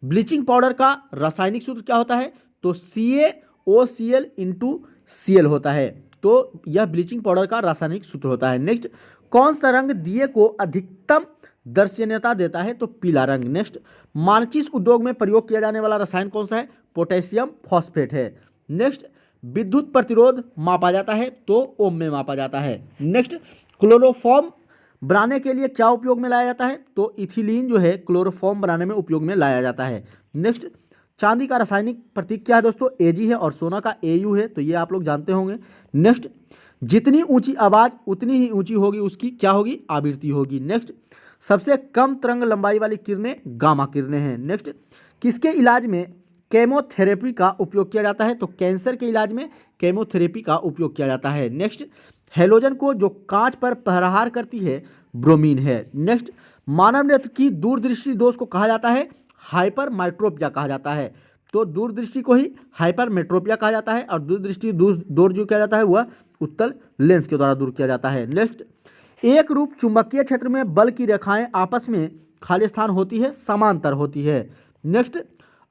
ब्लीचिंग पाउडर का रासायनिक सूत्र क्या होता है? तो CaOCl × Cl होता है। तो यह ब्लीचिंग पाउडर का रासायनिक सूत्र होता है। नेक्स्ट, कौन सा रंग दिए को अधिकतम दर्शनीयता देता है? तो पीला रंग। नेक्स्ट, माचिस उद्योग में प्रयोग किया जाने वाला रसायन कौन सा है? पोटेशियम फॉस्फेट है। नेक्स्ट, विद्युत प्रतिरोध मापा जाता है तो ओम में मापा जाता है। नेक्स्ट, क्लोरोफॉर्म बनाने के लिए क्या उपयोग में लाया जाता है? तो इथिलीन जो है क्लोरोफॉर्म बनाने में उपयोग में लाया जाता है। नेक्स्ट, चांदी का रासायनिक प्रतीक क्या है दोस्तों? Ag है और सोना का Au है, तो ये आप लोग जानते होंगे। नेक्स्ट, जितनी ऊंची आवाज़ उतनी ही ऊंची होगी उसकी क्या होगी? आवृत्ति होगी। नेक्स्ट, सबसे कम तरंग लंबाई वाली किरणें गामा किरणें हैं। नेक्स्ट, किसके इलाज में केमोथेरेपी का उपयोग किया जाता है? तो कैंसर के इलाज में केमोथेरेपी का उपयोग किया जाता है। नेक्स्ट, हैलोजन को जो कांच पर प्रहार करती है ब्रोमीन है। नेक्स्ट, मानव नेत्र की दूरदृष्टि दोष को कहा जाता है हाइपरमेट्रोपिया कहा जाता है। तो दूरदृष्टि को ही हाइपरमेट्रोपिया कहा जाता है और दूरदृष्टि दूर जो किया जाता है वह उत्तल लेंस के द्वारा दूर किया जाता है। नेक्स्ट, एक रूप चुंबकीय क्षेत्र में बल की रेखाएं आपस में खाली स्थान होती है, समांतर होती है। नेक्स्ट,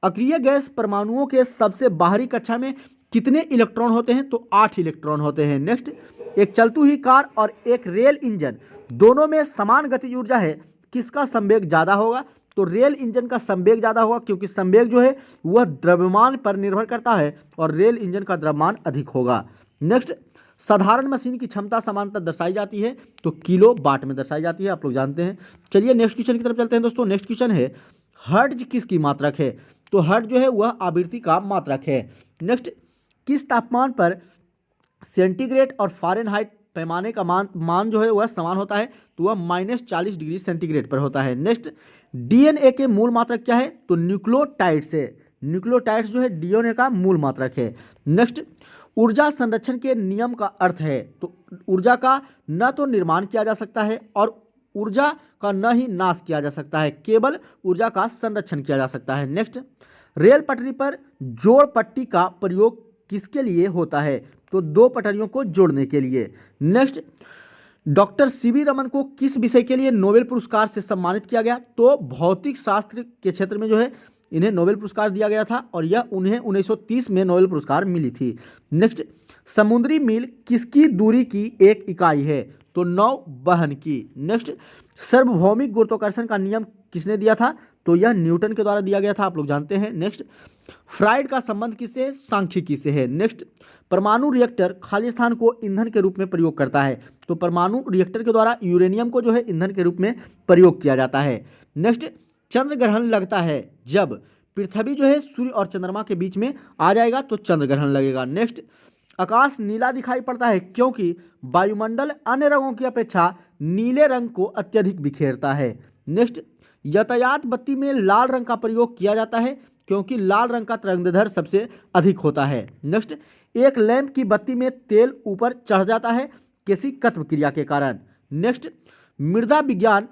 अक्रिय गैस परमाणुओं के सबसे बाहरी कक्षा में कितने इलेक्ट्रॉन होते हैं? तो 8 इलेक्ट्रॉन होते हैं। नेक्स्ट, एक चलती हुई कार और एक रेल इंजन दोनों में समान गतिज ऊर्जा है, किसका संवेग ज़्यादा होगा? तो रेल इंजन का संवेग ज़्यादा होगा, क्योंकि संवेग जो है वह द्रव्यमान पर निर्भर करता है और रेल इंजन का द्रव्यमान अधिक होगा। नेक्स्ट, साधारण मशीन की क्षमता समानता दर्शाई जाती है तो किलो वाट में दर्शाई जाती है, आप लोग जानते हैं। चलिए नेक्स्ट क्वेश्चन की तरफ चलते हैं दोस्तों। नेक्स्ट क्वेश्चन है हर्ट्ज किसकी मात्रक है? तो हर्ट्ज जो है वह आवृत्ति का मात्रक है। नेक्स्ट, किस तापमान पर सेंटीग्रेड और फारेनहाइट पैमाने का मान जो है वह समान होता है? तो वह -40 डिग्री सेंटीग्रेड पर होता है। नेक्स्ट, डीएनए के मूल मात्रक क्या है? तो न्यूक्लियोटाइड्स है। न्यूक्लियोटाइड्स जो है डीएनए का मूल मात्रक है। नेक्स्ट, ऊर्जा संरक्षण के नियम का अर्थ है? तो ऊर्जा का न तो निर्माण किया जा सकता है और ऊर्जा का न ही नाश किया जा सकता है, केवल ऊर्जा का संरक्षण किया जा सकता है। नेक्स्ट, रेल पटरी पर जोड़ पट्टी का प्रयोग किसके लिए होता है? तो 2 पटरियों को जोड़ने के लिए। नेक्स्ट, डॉक्टर सीवी रमन को किस विषय के लिए नोबेल पुरस्कार से सम्मानित किया गया? तो भौतिक शास्त्र के क्षेत्र में जो है इन्हें नोबेल पुरस्कार दिया गया था और यह उन्हें 1930 में नोबेल पुरस्कार मिली थी। नेक्स्ट, समुद्री मील किसकी दूरी की एक इकाई है? तो नौ वहन की। नेक्स्ट, सार्वभौमिक गुरुत्वाकर्षण का नियम किसने दिया था? तो यह न्यूटन के द्वारा दिया गया था, आप लोग जानते हैं। नेक्स्ट, फ्राइड का संबंध किससे? सांख्यिकी से है। नेक्स्ट, परमाणु रिएक्टर खाली स्थान को ईंधन के रूप में प्रयोग करता है। तो परमाणु रिएक्टर के द्वारा यूरेनियम को जो है ईंधन के रूप में प्रयोग किया जाता है। नेक्स्ट, चंद्र ग्रहण लगता है जब पृथ्वी जो है सूर्य और चंद्रमा के बीच में आ जाएगा तो चंद्र ग्रहण लगेगा। नेक्स्ट, आकाश नीला दिखाई पड़ता है क्योंकि वायुमंडल अन्य रंगों की अपेक्षा नीले रंग को अत्यधिक बिखेरता है। नेक्स्ट, यातायात बत्ती में लाल रंग का प्रयोग किया जाता है क्योंकि लाल रंग का तरंगदैर्घ्य सबसे अधिक होता है। नेक्स्ट, एक लैंप की बत्ती में तेल ऊपर चढ़ जाता है किसी कत्व क्रिया के कारण। नेक्स्ट, मृदा विज्ञान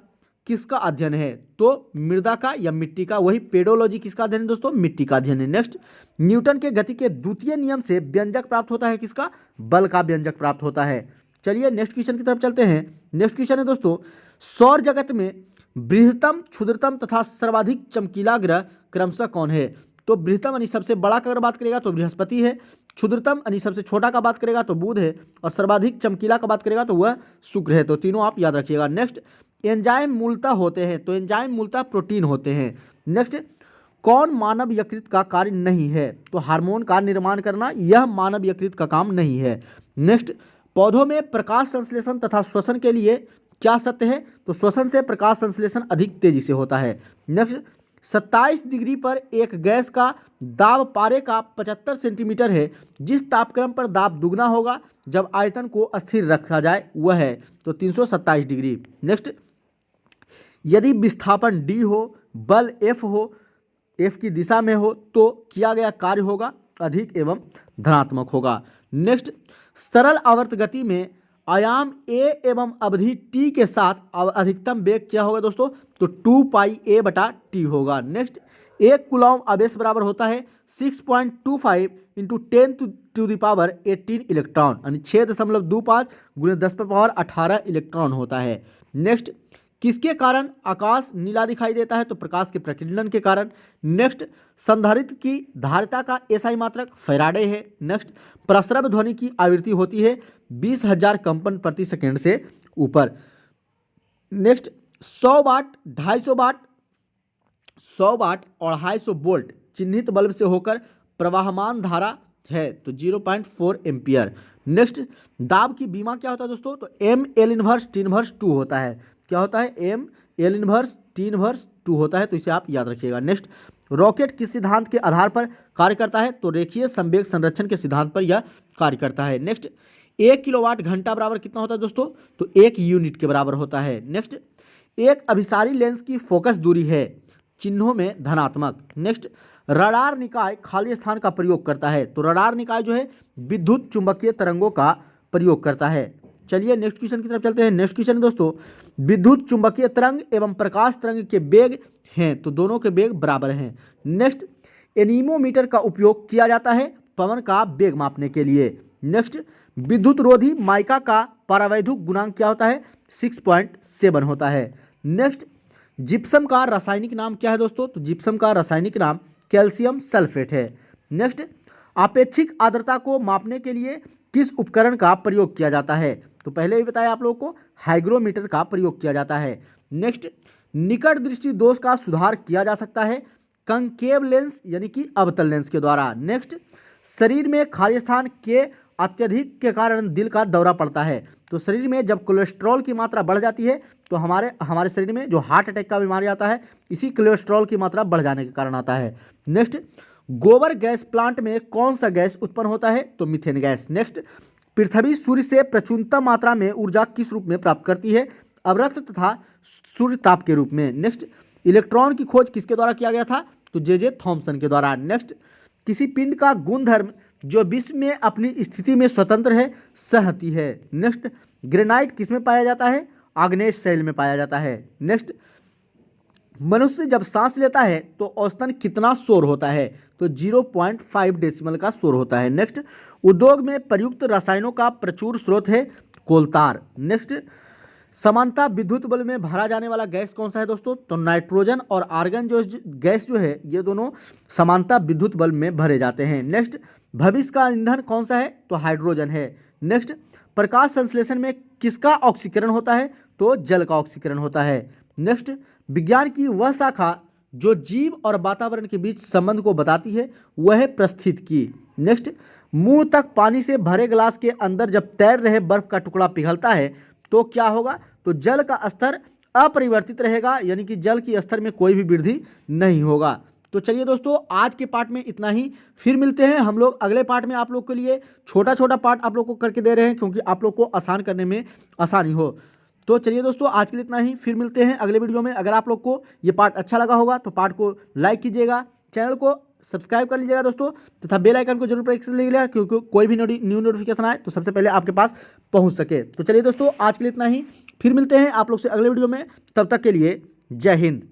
किसका अध्ययन है? तो मृदा का या मिट्टी का, वही पेडोलॉजी किसका अध्ययन है दोस्तों? मिट्टी का अध्ययन है। नेक्स्ट, न्यूटन के गति के द्वितीय नियम से व्यंजक प्राप्त होता है किसका? बल का व्यंजक प्राप्त होता है। चलिए नेक्स्ट क्वेश्चन की तरफ चलते हैं। नेक्स्ट क्वेश्चन है दोस्तों, सौर जगत में बृहत्तम, क्षुद्रतम तथा सर्वाधिक चमकीला ग्रह क्रमशः कौन है? तो बृहत्तम यानी सबसे बड़ा का अगर बात करेगा तो बृहस्पति है, क्षुद्रतम यानी सबसे छोटा का बात करेगा तो बुध है और सर्वाधिक चमकीला का बात करेगा तो वह शुक्र है। तो तीनों आप याद रखिएगा। नेक्स्ट, एंजाइम मूलतः होते हैं? तो एंजाइम मूलतः प्रोटीन होते हैं। नेक्स्ट, कौन मानव यकृत का कार्य नहीं है? तो हार्मोन का निर्माण करना यह मानव यकृत का काम नहीं है। नेक्स्ट, पौधों में प्रकाश संश्लेषण तथा श्वसन के लिए क्या सत्य है? तो श्वसन से प्रकाश संश्लेषण अधिक तेजी से होता है। नेक्स्ट, 27 डिग्री पर एक गैस का दाब पारे का 75 सेंटीमीटर है, जिस तापक्रम पर दाब दुगना होगा जब आयतन को स्थिर रखा जाए वह है तो 327 डिग्री। नेक्स्ट, यदि विस्थापन d हो, बल F हो, F की दिशा में हो तो किया गया कार्य होगा अधिक एवं धनात्मक होगा। नेक्स्ट, सरल आवर्त गति में आयाम a एवं अवधि t के साथ अधिकतम वेग क्या होगा दोस्तों? तो 2 पाई a बटा t होगा। नेक्स्ट, एक कूलॉम आवेश बराबर होता है 6.25 into 10 to the power 18 electron, यानी 6.25 गुणे 10 पर पावर 18 इलेक्ट्रॉन होता है। नेक्स्ट, किसके कारण आकाश नीला दिखाई देता है? तो प्रकाश के प्रकीर्णन के कारण। नेक्स्ट, संधारित्र की धारिता का एसआई मात्रक फैराडे है। नेक्स्ट, प्रस्रव ध्वनि की आवृत्ति होती है 20,000 कंपन प्रति सेकंड से ऊपर। नेक्स्ट, 100 वाट, 250 वाट, 100 वाट और 250 वोल्ट चिन्हित बल्ब से होकर प्रवाहमान धारा है तो 0.4 एम्पियर। नेक्स्ट, दाब की बीमा क्या होता है दोस्तों? तो M L inverse T inverse 2 होता है। क्या होता है? M L inverse T inverse 2 होता है, तो इसे आप याद रखिएगा। नेक्स्ट, रॉकेट किस सिद्धांत के आधार पर कार्य करता है? तो रेखीय संवेग संरक्षण के सिद्धांत पर यह कार्य करता है। नेक्स्ट, 1 किलोवाट घंटा बराबर कितना होता है दोस्तों? तो 1 यूनिट के बराबर होता है। नेक्स्ट, एक अभिसारी लेंस की फोकस दूरी है चिन्हों में धनात्मक। नेक्स्ट, रडार निकाय खाली स्थान का प्रयोग करता है। तो रडार निकाय जो है विद्युत चुंबकीय तरंगों का प्रयोग करता है। चलिए नेक्स्ट क्वेश्चन की तरफ चलते हैं। नेक्स्ट क्वेश्चन दोस्तों, विद्युत चुंबकीय तरंग एवं प्रकाश तरंग के वेग हैं तो दोनों के वेग बराबर हैं। नेक्स्ट, एनीमोमीटर का उपयोग किया जाता है पवन का वेग मापने के लिए। नेक्स्ट, विद्युत रोधी माइका का परावैद्युत गुणांक क्या होता है? 6.7 होता है। नेक्स्ट, जिप्सम का रासायनिक नाम क्या है दोस्तों? तो जिप्सम का रासायनिक नाम कैल्शियम सल्फेट है। नेक्स्ट, आपेक्षिक आर्द्रता को मापने के लिए किस उपकरण का प्रयोग किया जाता है? तो पहले भी बताया आप लोगों को, हाइग्रोमीटर का प्रयोग किया जाता है। नेक्स्ट, निकट दृष्टि दोष का सुधार किया जा सकता है कंकेव लेंस यानी कि अवतल लेंस के द्वारा। नेक्स्ट, शरीर में खाली स्थान के अत्यधिक के कारण दिल का दौरा पड़ता है। तो शरीर में जब कोलेस्ट्रॉल की मात्रा बढ़ जाती है तो हमारे शरीर में जो हार्ट अटैक का बीमारी आता है इसी कोलेस्ट्रॉल की मात्रा बढ़ जाने के कारण आता है। नेक्स्ट, गोबर गैस प्लांट में कौन सा गैस उत्पन्न होता है? तो मीथेन गैस। नेक्स्ट, पृथ्वी सूर्य से प्रचुरतम मात्रा में ऊर्जा किस रूप में प्राप्त करती है? अवरक्त तथा सूर्य ताप के रूप में। नेक्स्ट, इलेक्ट्रॉन की खोज किसके द्वारा किया गया था? तो जे थॉमसन के द्वारा। नेक्स्ट, किसी पिंड का गुणधर्म जो विश्व में अपनी स्थिति में स्वतंत्र है सहती है। नेक्स्ट, ग्रेनाइट किसमें पाया जाता है? आग्नेय शैल में पाया जाता है। नेक्स्ट, मनुष्य जब सांस लेता है तो औसतन कितना शोर होता है? तो 0.5 डेसिमल का शोर होता है। नेक्स्ट, उद्योग में प्रयुक्त रसायनों का प्रचुर स्रोत है कोलतार। नेक्स्ट, समानता विद्युत बल्ब में भरा जाने वाला गैस कौन सा है दोस्तों? तो नाइट्रोजन और आर्गन गैस जो है ये दोनों समानता विद्युत बल्ब में भरे जाते हैं। नेक्स्ट, भविष्य का ईंधन कौन सा है? तो हाइड्रोजन है। नेक्स्ट, प्रकाश संश्लेषण में किसका ऑक्सीकरण होता है? तो जल का ऑक्सीकरण होता है। नेक्स्ट, विज्ञान की वह शाखा जो जीव और वातावरण के बीच संबंध को बताती है वह है प्रस्थित की। नेक्स्ट, मुंह तक पानी से भरे गिलास के अंदर जब तैर रहे बर्फ का टुकड़ा पिघलता है तो क्या होगा? तो जल का स्तर अपरिवर्तित रहेगा यानी कि जल की स्तर में कोई भी वृद्धि नहीं होगा। तो चलिए दोस्तों आज के पार्ट में इतना ही, फिर मिलते हैं हम लोग अगले पार्ट में। आप लोग के लिए छोटा छोटा पार्ट आप लोग को करके दे रहे हैं क्योंकि आप लोग को आसान करने में आसानी हो। तो चलिए दोस्तों आज के लिए इतना ही, फिर मिलते हैं अगले वीडियो में। अगर आप लोग को ये पार्ट अच्छा लगा होगा तो पार्ट को लाइक कीजिएगा, चैनल को सब्सक्राइब कर लीजिएगा दोस्तों, तथा बेल आइकन को जरूर प्रेस कर लीजिएगा क्योंकि कोई भी न्यू नोटिफिकेशन आए तो सबसे पहले आपके पास पहुंच सके। तो चलिए दोस्तों आज के लिए इतना ही, फिर मिलते हैं आप लोग से अगले वीडियो में। तब तक के लिए जय हिंद।